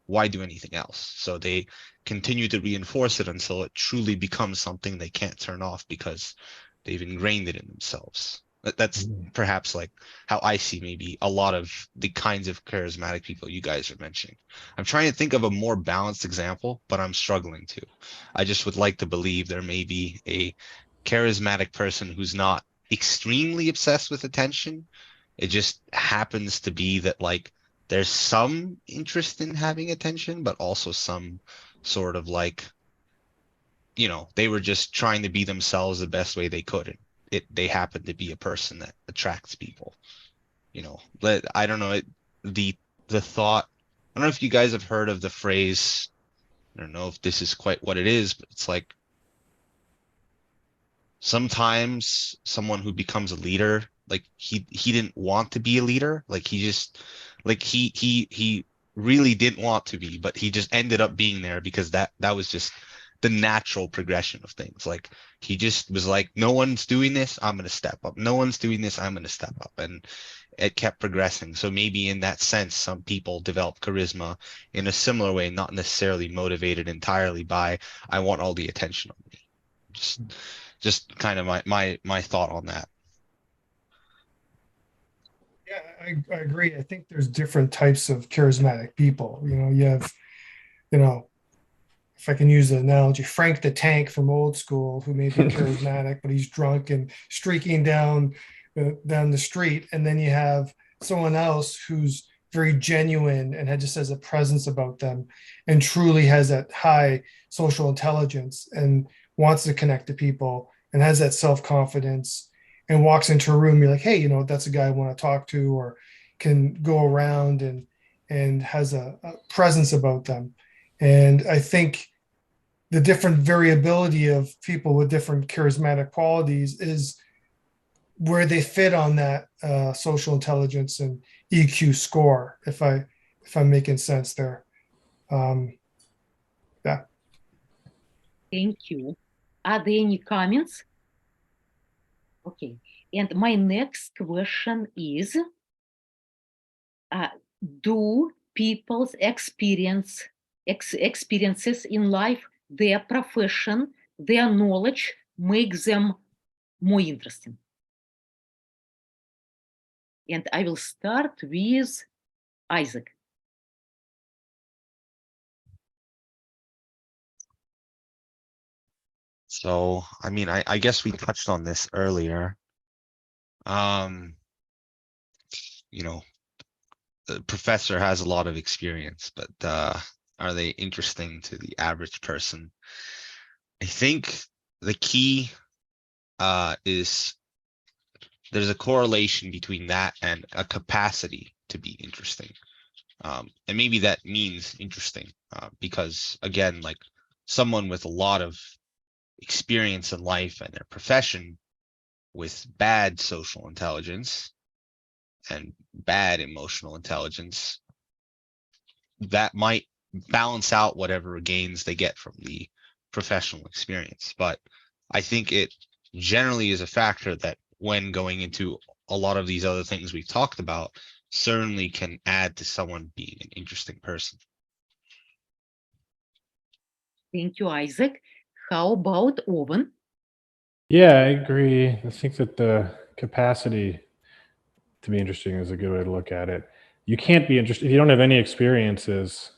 Why do anything else? So they continue to reinforce it until it truly becomes something they can't turn off because they've ingrained it in themselves. That's perhaps like how I see maybe a lot of the kinds of charismatic people you guys are mentioning. I'm trying to think of a more balanced example, but I'm struggling to. I just would like to believe there may be a charismatic person who's not extremely obsessed with attention. It just happens to be that like there's some interest in having attention, but also some sort of like, they were just trying to be themselves the best way they could. And they happen to be a person that attracts people. But I don't know, the thought, I don't know if you guys have heard of the phrase, I don't know if this is quite what it is, but it's like sometimes someone who becomes a leader, like he didn't want to be a leader, like he just like he really didn't want to be, but he just ended up being there because that was just the natural progression of things. Like he just was like, no one's doing this, I'm going to step up. No one's doing this, I'm going to step up. And it kept progressing. So maybe in that sense, some people develop charisma in a similar way, not necessarily motivated entirely by, I want all the attention on me. Just kind of my thought on that. Yeah, I agree. I think there's different types of charismatic people. You have, you know, if I can use the analogy, Frank the Tank from Old School, who may be charismatic, but he's drunk and streaking down the street. And then you have someone else who's very genuine and just has a presence about them and truly has that high social intelligence and wants to connect to people and has that self-confidence and walks into a room, you're like, hey, that's a guy I want to talk to, or can go around and has a presence about them. And I think the different variability of people with different charismatic qualities is where they fit on that social intelligence and EQ score. If I'm making sense there. Yeah. Thank you. Are there any comments? Okay. And my next question is, do people's experiences in life, their profession, their knowledge make them more interesting? And I will start with Isaac. So, I mean, I guess we touched on this earlier. You know, the professor has a lot of experience, but are they interesting to the average person? I think the key is there's a correlation between that and a capacity to be interesting. And maybe that means interesting because, again, like someone with a lot of experience in life and their profession with bad social intelligence and bad emotional intelligence, that might balance out whatever gains they get from the professional experience. But I think it generally is a factor that when going into a lot of these other things we've talked about, certainly can add to someone being an interesting person. Thank you, Isaac. How about Owen? Yeah, I agree. I think that the capacity to be interesting is a good way to look at it. You can't be interested if you don't have any experiences.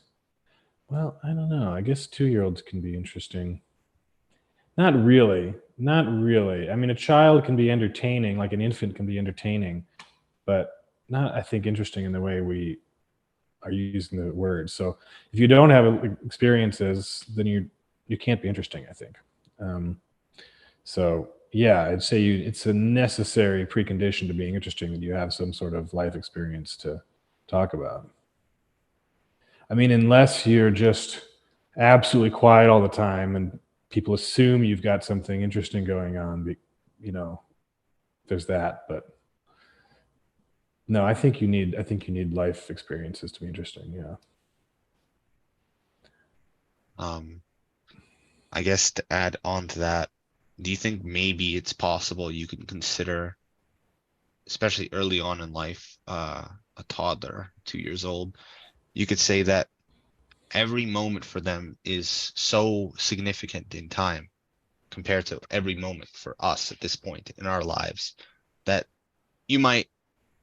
Well, I don't know. I guess 2-year-olds can be interesting. Not really. Not really. I mean, a child can be entertaining, like an infant can be entertaining, but not, I think, interesting in the way we are using the word. So if you don't have experiences, then you can't be interesting, I think. So yeah, I'd say it's a necessary precondition to being interesting that you have some sort of life experience to talk about. I mean, unless you're just absolutely quiet all the time and people assume you've got something interesting going on, there's that. But no, I think you need life experiences to be interesting. Yeah. I guess to add on to that, do you think maybe it's possible you can consider, especially early on in life, a toddler, 2 years old, you could say that every moment for them is so significant in time compared to every moment for us at this point in our lives that you might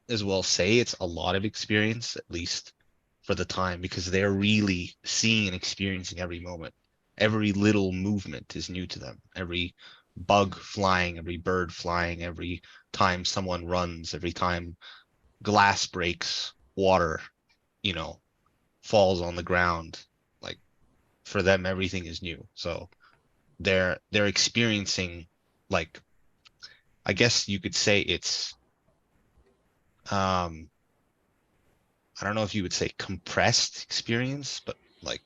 as well say it's a lot of experience, at least for the time, because they're really seeing and experiencing every moment. Every little movement is new to them. Every bug flying, every bird flying, every time someone runs, every time glass breaks, water, falls on the ground. Like for them, everything is new. So they're experiencing, like, I guess you could say it's I don't know if you would say compressed experience, but like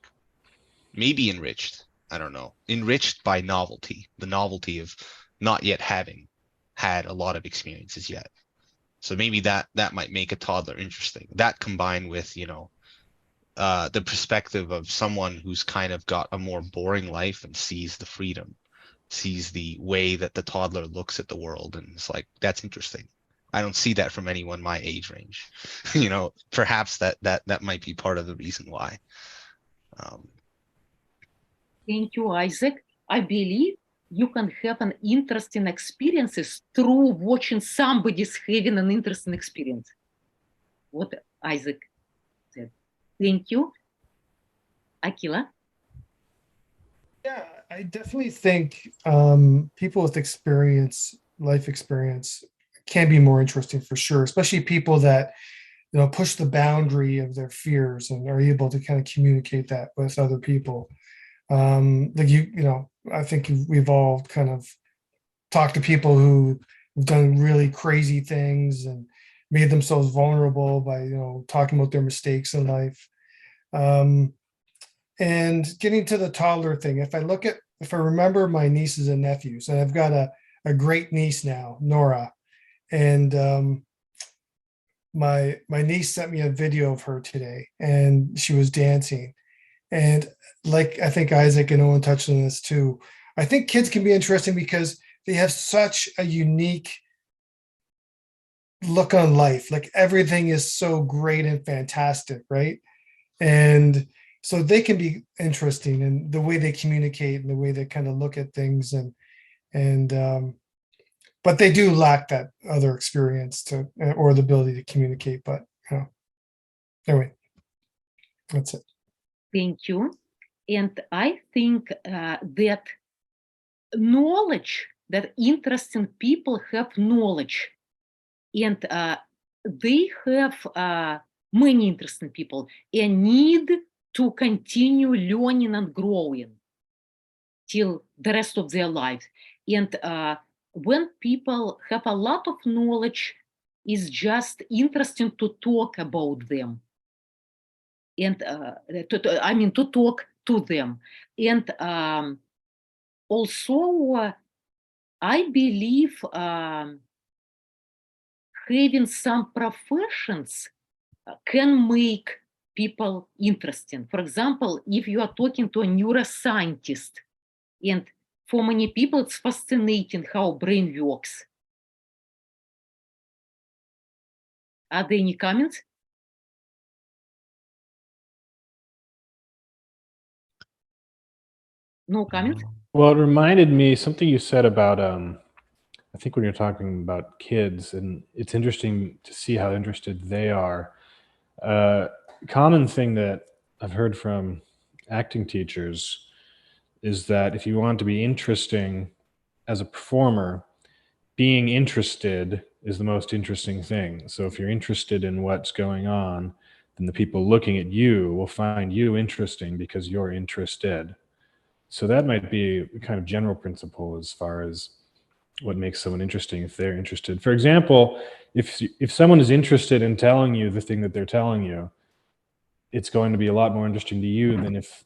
maybe enriched. I don't know. Enriched by novelty, the novelty of not yet having had a lot of experiences yet. So maybe that might make a toddler interesting. That combined with, you know, the perspective of someone who's kind of got a more boring life and sees the freedom, sees the way that the toddler looks at the world, and it's like, that's interesting. I don't see that from anyone my age range. You know, perhaps that might be part of the reason why. Thank you, Isaac. I believe you can have an interesting experiences through watching somebody's having an interesting experience. What Isaac said. Thank you. Achille? Yeah, I definitely think people with life experience, can be more interesting for sure, especially people that, you know, push the boundary of their fears and are able to kind of communicate that with other people. Like you know, I think we've all kind of talked to people who have done really crazy things and made themselves vulnerable by, you know, talking about their mistakes in life. And getting to the toddler thing, if I remember my nieces and nephews, and I've got a great niece now, Nora, and my niece sent me a video of her today, and she was dancing. And like I think Isaac and Owen touched on this too. I think kids can be interesting because they have such a unique look on life. Like everything is so great and fantastic, right? And so they can be interesting in the way they communicate and the way they kind of look at things, and but they do lack that other experience to or the ability to communicate. But you know, anyway, that's it. Thank you. And I think that knowledge, that interesting people have knowledge, and they have many interesting people, a need to continue learning and growing till the rest of their lives. And when people have a lot of knowledge, it's just interesting to talk about them. And to talk to them. And also, I believe having some professions can make people interesting. For example, if you are talking to a neuroscientist, and for many people, it's fascinating how brain works. Are there any comments? No comments? Well, it reminded me something you said about I think when you're talking about kids, and it's interesting to see how interested they are. Common thing that I've heard from acting teachers is that if you want to be interesting as a performer, being interested is the most interesting thing. So if you're interested in what's going on, then the people looking at you will find you interesting because you're interested. So that might be a kind of general principle as far as what makes someone interesting if they're interested. For example, if someone is interested in telling you the thing that they're telling you, it's going to be a lot more interesting to you than if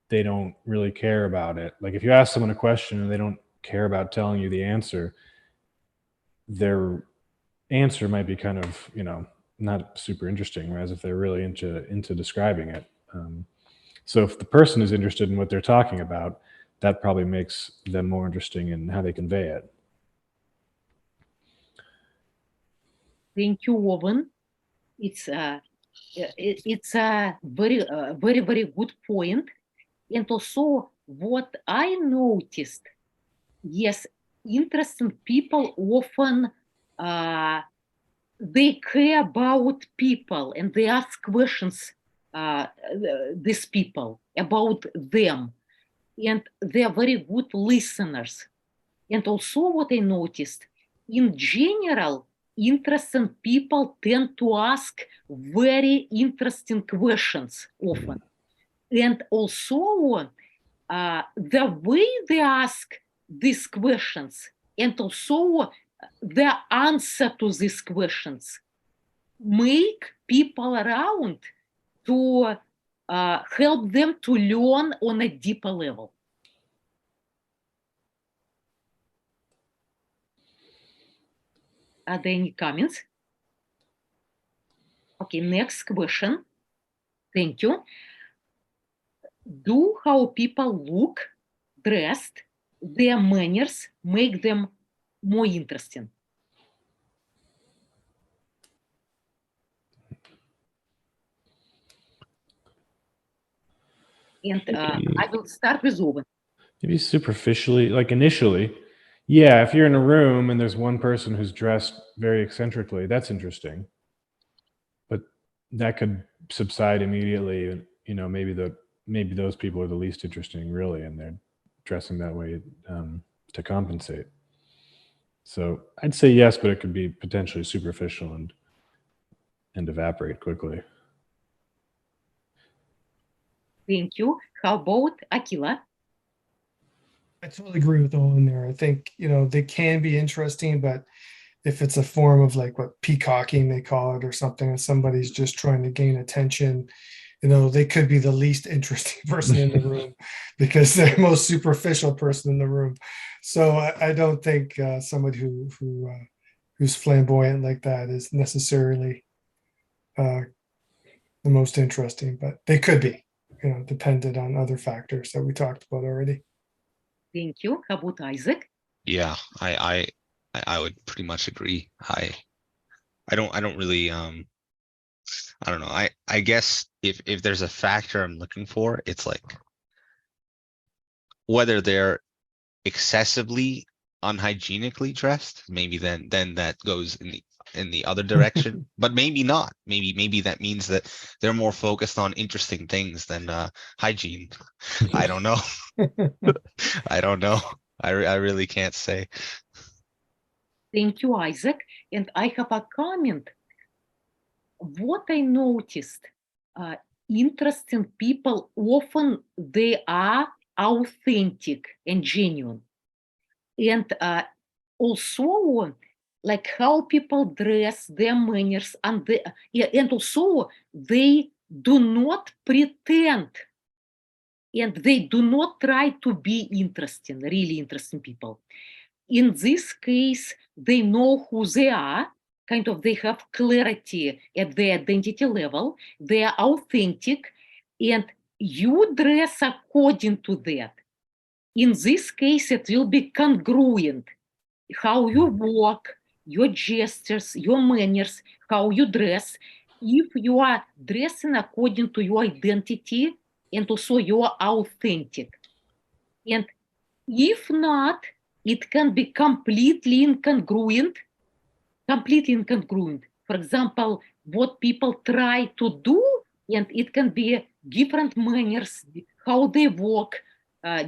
they don't really care about it. Like if you ask someone a question and they don't care about telling you the answer, their answer might be kind of, you know, not super interesting, whereas if they're really into describing it. So if the person is interested in what they're talking about, that probably makes them more interesting in how they convey it. Thank you, Owen. It's a very, very good point. And also, what I noticed, yes, interesting people often they care about people and they ask questions these people about them, and they are very good listeners. And also, what I noticed, in general, interesting people tend to ask very interesting questions often. And also, the way they ask these questions, and also the answer to these questions, make people around to help them to learn on a deeper level. Are there any comments? Okay, next question. Thank you. Do how people look, dressed, their manners make them more interesting? And I will start with Owen. Maybe superficially, like initially. Yeah, if you're in a room and there's one person who's dressed very eccentrically, that's interesting. But that could subside immediately. And, you know, maybe those people are the least interesting, really, and they're dressing that way to compensate. So I'd say yes, but it could be potentially superficial and evaporate quickly. Thank you. How about Achille? I totally agree with Owen there. I think, they can be interesting, but if it's a form of like what peacocking they call it or something, and somebody's just trying to gain attention, they could be the least interesting person in the room because they're the most superficial person in the room. So I don't think somebody who's flamboyant like that is necessarily the most interesting, but they could be, dependent on other factors that we talked about already. Thank you. How about Isaac? Yeah, I would pretty much agree. I don't really I don't know. I guess if there's a factor I'm looking for, it's like whether they're excessively unhygienically dressed, maybe then that goes in the other direction, but maybe not. Maybe that means that they're more focused on interesting things than hygiene. I don't know. I don't know. I really can't say. Thank you, Isaac. And I have a comment. What I noticed, interesting people often they are authentic and genuine. And also like how people dress, their manners, and also they do not pretend and they do not try to be interesting, really interesting people. In this case, they know who they are, kind of they have clarity at the identity level, they are authentic, and you dress according to that. In this case, it will be congruent. How you walk, your gestures, your manners, how you dress. If you are dressing according to your identity and also you are authentic. And if not, it can be completely incongruent. For example, what people try to do, and it can be different manners, how they walk,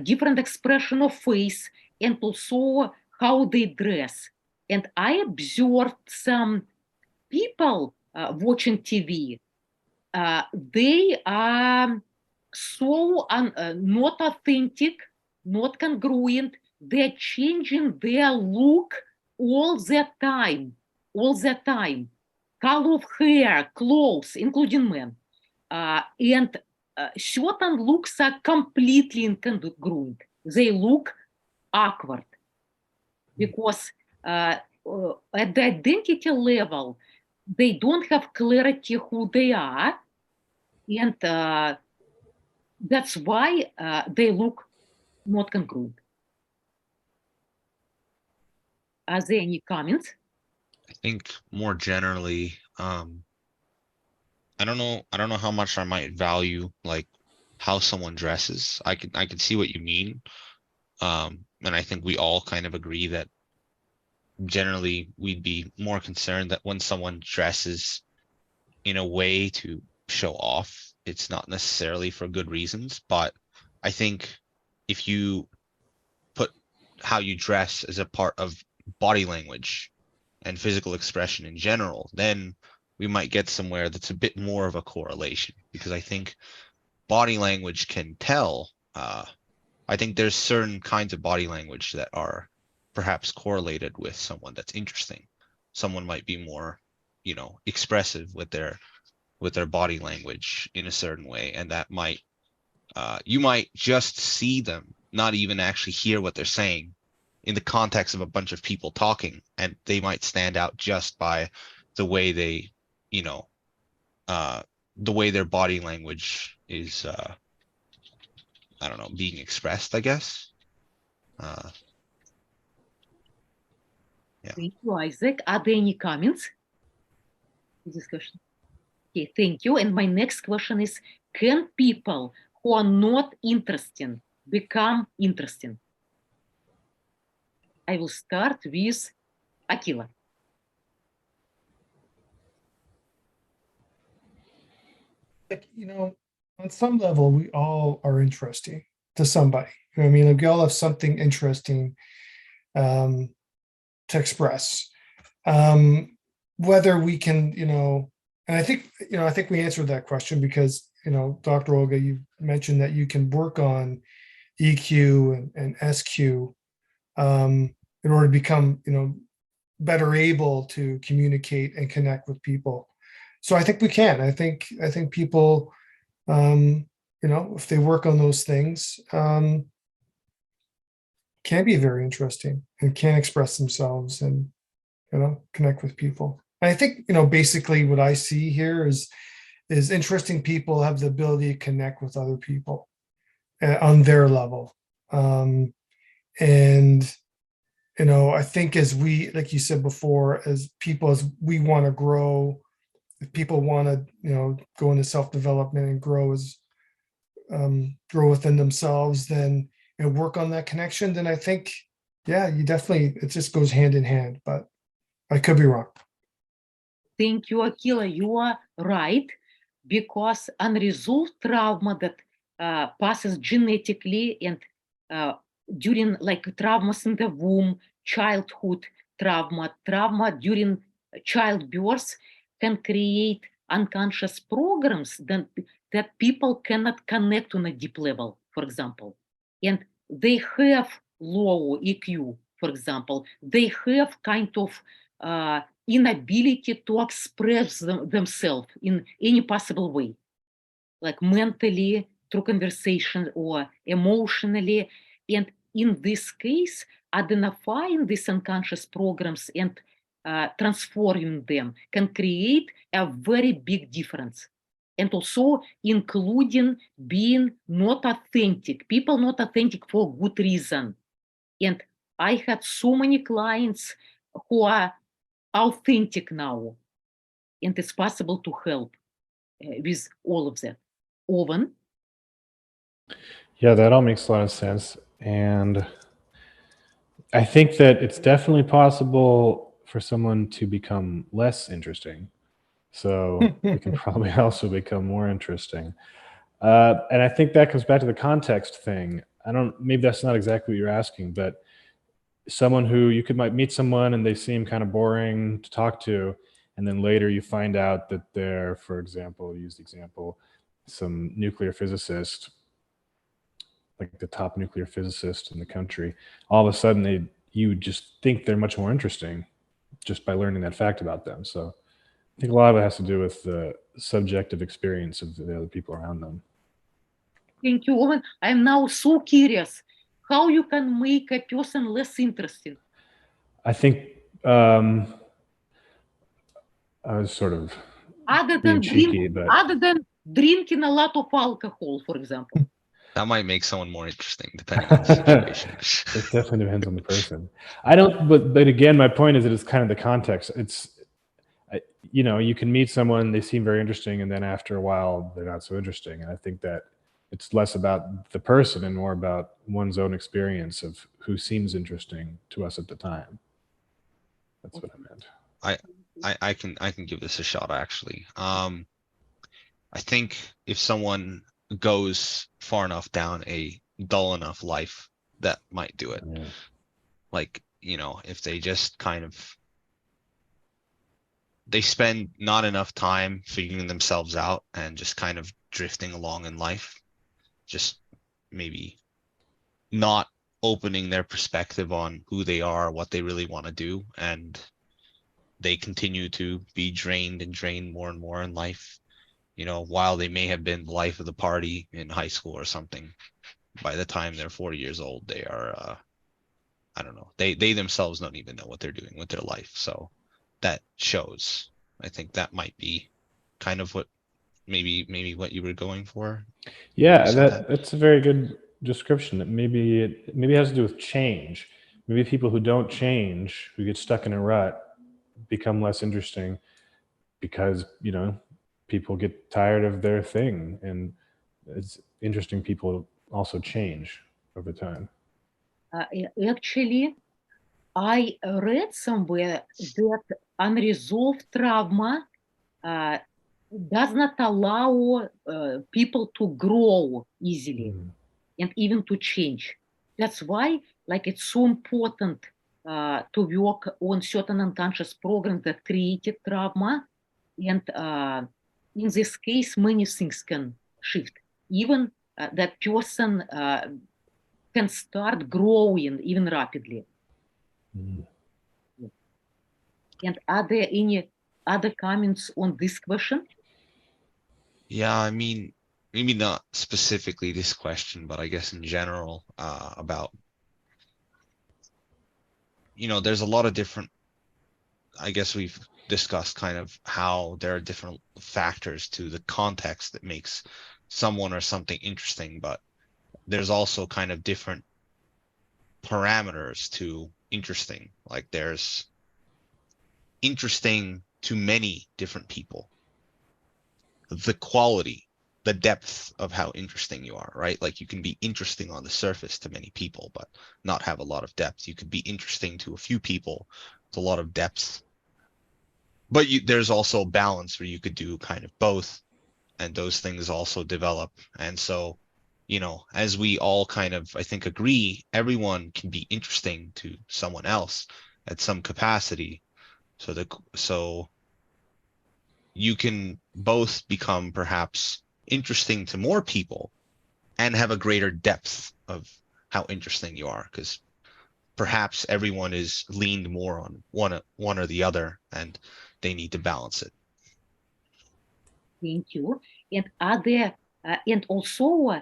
different expression of face, and also how they dress. And I observed some people watching TV. They are so not authentic, not congruent. They're changing their look all the time. Color of hair, clothes, including men. And certain looks are completely incongruent. They look awkward because at the identity level, they don't have clarity who they are, and that's why they look not congruent. Are there any comments? I think more generally, I don't know how much I might value like how someone dresses. I can see what you mean. And I think we all kind of agree that generally we'd be more concerned that when someone dresses in a way to show off, it's not necessarily for good reasons. But I think if you put how you dress as a part of body language and physical expression in general, then we might get somewhere that's a bit more of a correlation, because I think body language can tell. I think there's certain kinds of body language that are perhaps correlated with someone that's interesting. Someone might be more, expressive with their with their body language in a certain way, and that might you might just see them, not even actually hear what they're saying in the context of a bunch of people talking, and they might stand out just by the way they, you know, the way their body language is, I don't know, being expressed, I guess. Yeah. Thank you, Isaac. Are there any comments to this question? Okay, thank you. And my next question is, can people who are not interesting become interesting? I will start with Achille. Like, on some level, we all are interesting to somebody. I mean, like, we all have something interesting to express. Whether we can, and I think we answered that question because, Dr. Olga, you mentioned that you can work on EQ and SQ in order to become, better able to communicate and connect with people. So I think we can. I think people, if they work on those things, can be very interesting and can express themselves and connect with people. And I think basically what I see here is interesting people have the ability to connect with other people on their level, and I think as we, like you said before, as people, as we want to grow, if people want to go into self-development and grow within themselves, then work on that connection, then I think, yeah, it just goes hand in hand, but I could be wrong. Thank you, Achille. You are right, because unresolved trauma that passes genetically and during, like, traumas in the womb, childhood trauma during childbirth, can create unconscious programs that people cannot connect on a deep level, for example. And they have low EQ, for example. They have kind of inability to express themselves in any possible way, like mentally, through conversation, or emotionally. And in this case, identifying these unconscious programs and transforming them can create a very big difference. And also including being not authentic, people not authentic for good reason. And I had so many clients who are authentic now, and it's possible to help with all of that. Owen? Yeah, that all makes a lot of sense. And I think that it's definitely possible for someone to become less interesting. So they can probably also become more interesting. And I think that comes back to the context thing. Maybe that's not exactly what you're asking, but someone who might meet someone and they seem kind of boring to talk to, and then later you find out that they're, for example, use the example, some nuclear physicist, like the top nuclear physicist in the country. All of a sudden, you just think they're much more interesting just by learning that fact about them. So I think a lot of it has to do with the subjective experience of the other people around them. Thank you, Owen. I'm now so curious how you can make a person less interesting. I think I was sort of being cheeky, but other than drinking a lot of alcohol, for example. That might make someone more interesting, depending on the situation. It definitely depends on the person. But again, my point is that it's kind of the context. You can meet someone, they seem very interesting, and then after a while, they're not so interesting. And I think that it's less about the person and more about one's own experience of who seems interesting to us at the time. That's what I meant. I can give this a shot, actually. I think if someone goes far enough down a dull enough life, that might do it. Yeah. Like, if they just they spend not enough time figuring themselves out and just kind of drifting along in life, just maybe not opening their perspective on who they are, what they really want to do, and they continue to be drained more and more in life. you know, while they may have been the life of the party in high school or something, by the time they're 40 years old, they are, I don't know, they themselves don't even know what they're doing with their life. So that shows. I think that might be kind of what maybe what you were going for. Yeah, said that's a very good description. That maybe it has to do with change. Maybe people who don't change, who get stuck in a rut, become less interesting because, you know, people get tired of their thing, and it's interesting people also change over time. Actually, I read somewhere that unresolved trauma does not allow people to grow easily and even to change. That's why, like, it's so important to work on certain unconscious programs that created trauma. And in this case, many things can shift. Even that person can start growing even rapidly. And are there any other comments on this question? Yeah, I mean, maybe not specifically this question, but I guess in general, about, you know, there's a lot of different, I guess we've discussed kind of how there are different factors to the context that makes someone or something interesting, but there's also kind of different parameters to interesting. Like there's interesting to many different people. The quality, the depth of how interesting you are, right? Like you can be interesting on the surface to many people, but not have a lot of depth. You could be interesting to a few people with a lot of depth. But there's also balance where you could do kind of both, and those things also develop. And so, you know, as we all kind of, I think, agree, everyone can be interesting to someone else at some capacity. So you can both become perhaps interesting to more people and have a greater depth of how interesting you are, because perhaps everyone is leaned more on one or the other, and they need to balance it. Thank you. And are there, and also,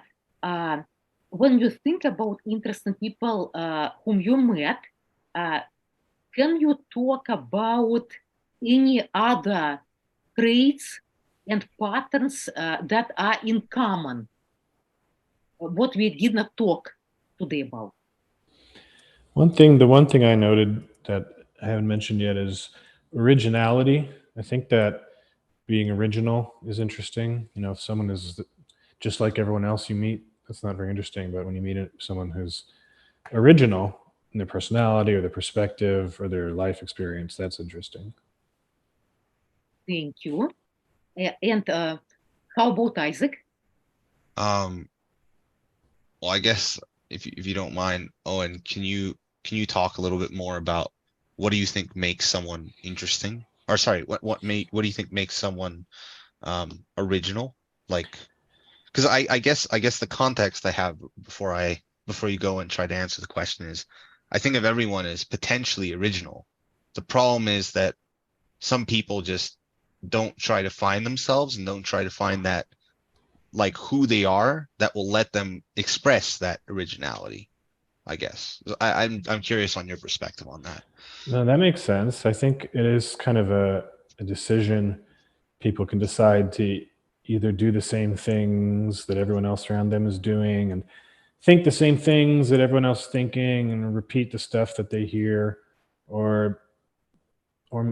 when you think about interesting people whom you met, can you talk about any other traits and patterns that are in common? What we did not talk today about. The one thing I noted that I haven't mentioned yet is originality. I think that being original is interesting. You know, if someone is just like everyone else you meet, that's not very interesting. But when you meet someone who's original in their personality or their perspective or their life experience, that's interesting. Thank you. And how about Isaac? Well, I guess if you don't mind, Owen, can you talk a little bit more about what do you think makes someone interesting? Or sorry, what do you think makes someone original? Like, because I guess the context I have before you go and try to answer the question is, I think of everyone as potentially original. The problem is that some people just don't try to find themselves and don't try to find that, like, who they are that will let them express that originality, I guess. I'm curious on your perspective on that. No, that makes sense. I think it is kind of a decision. People can decide to either do the same things that everyone else around them is doing and think the same things that everyone else is thinking and repeat the stuff that they hear, or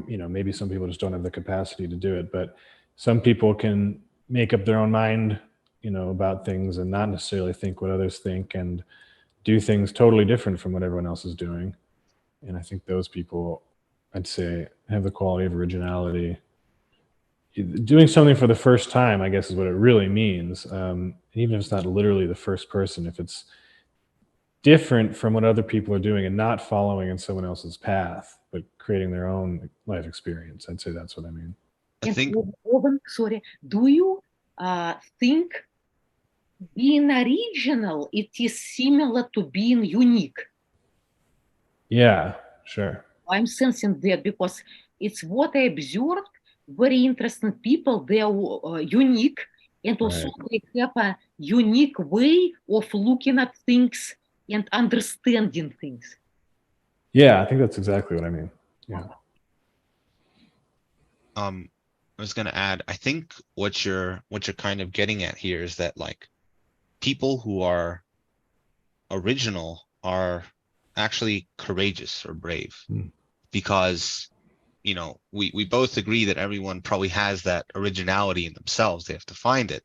you know, maybe some people just don't have the capacity to do it, but some people can make up their own mind, you know, about things and not necessarily think what others think and do things totally different from what everyone else is doing. And I think those people, I'd say, have the quality of originality. Doing something for the first time, I guess, is what it really means. Even if it's not literally the first person, if it's different from what other people are doing and not following in someone else's path, but creating their own life experience, I'd say that's what I mean. I think Owen, sorry, do you think being original, it is similar to being unique? Yeah, sure. I'm sensing that because it's what I observed. very interesting people. They are unique, and also they have a unique way of looking at things and understanding things. Yeah, I think that's exactly what I mean. Yeah. I was gonna add, I think what you're kind of getting at here is that like people who are original are actually courageous or brave because you know we both agree that everyone probably has that originality in themselves. They have to find it,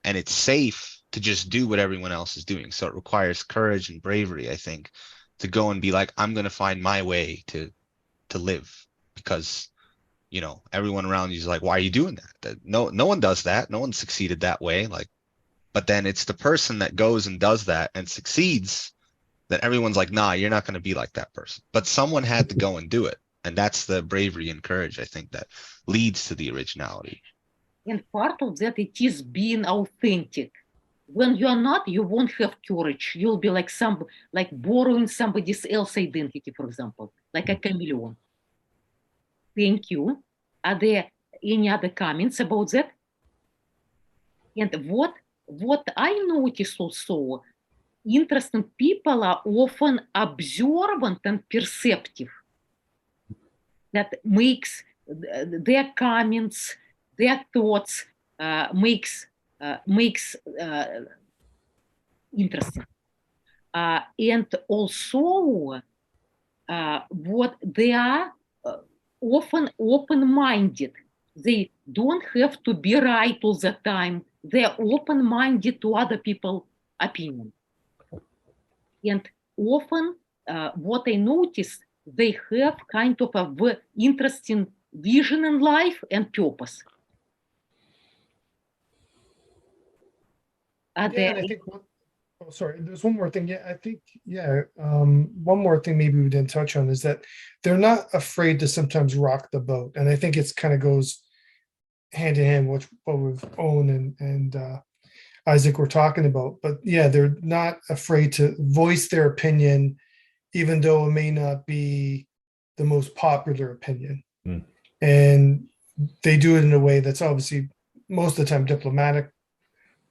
and it's safe to just do what everyone else is doing. So it requires courage and bravery, I think, to go and be like, I'm gonna find my way to live because you know everyone around you is like, why are you doing that? No one does that. No one succeeded that way. Like, but then it's the person that goes and does that and succeeds that everyone's like, nah, you're not going to be like that person. But someone had to go and do it. And that's the bravery and courage, I think, that leads to the originality. And part of that, it is being authentic. When you are not, you won't have courage. You'll be like borrowing somebody else's identity, for example, like a chameleon. Thank you. Are there any other comments about that? And what I notice also, interesting people are often observant and perceptive. That makes their comments, their thoughts makes interesting. And also, what they are often open-minded. They don't have to be right all the time. They're open-minded to other people's opinion. And often, what I notice, they have kind of a interesting vision in life and purpose. And I think there's one more thing. Yeah, I think, one more thing maybe we didn't touch on is that they're not afraid to sometimes rock the boat. And I think it's kind of goes hand in hand with what we've Owen and Isaac were talking about. But yeah, they're not afraid to voice their opinion, even though it may not be the most popular opinion. And they do it in a way that's obviously most of the time diplomatic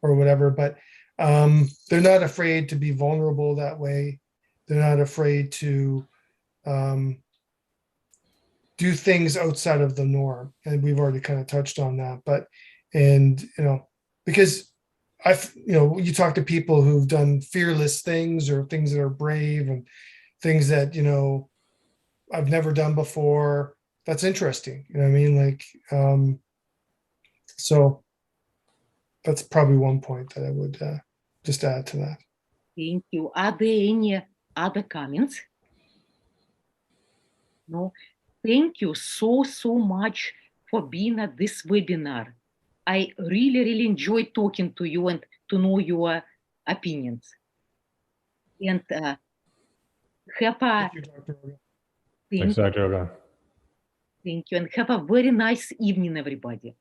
or whatever, but they're not afraid to be vulnerable that way. They're not afraid to do things outside of the norm. And we've already kind of touched on that, because you talk to people who've done fearless things or things that are brave and things that, I've never done before. That's interesting. You know what I mean? Like, so that's probably one point that I would just add to that. Thank you. Are there any other comments? No. Thank you so much for being at this webinar. I really enjoyed talking to you and to know your opinions. And have a Thank you, Dr. Olga. Thanks, Dr. Olga. Thank you, and have a very nice evening, everybody.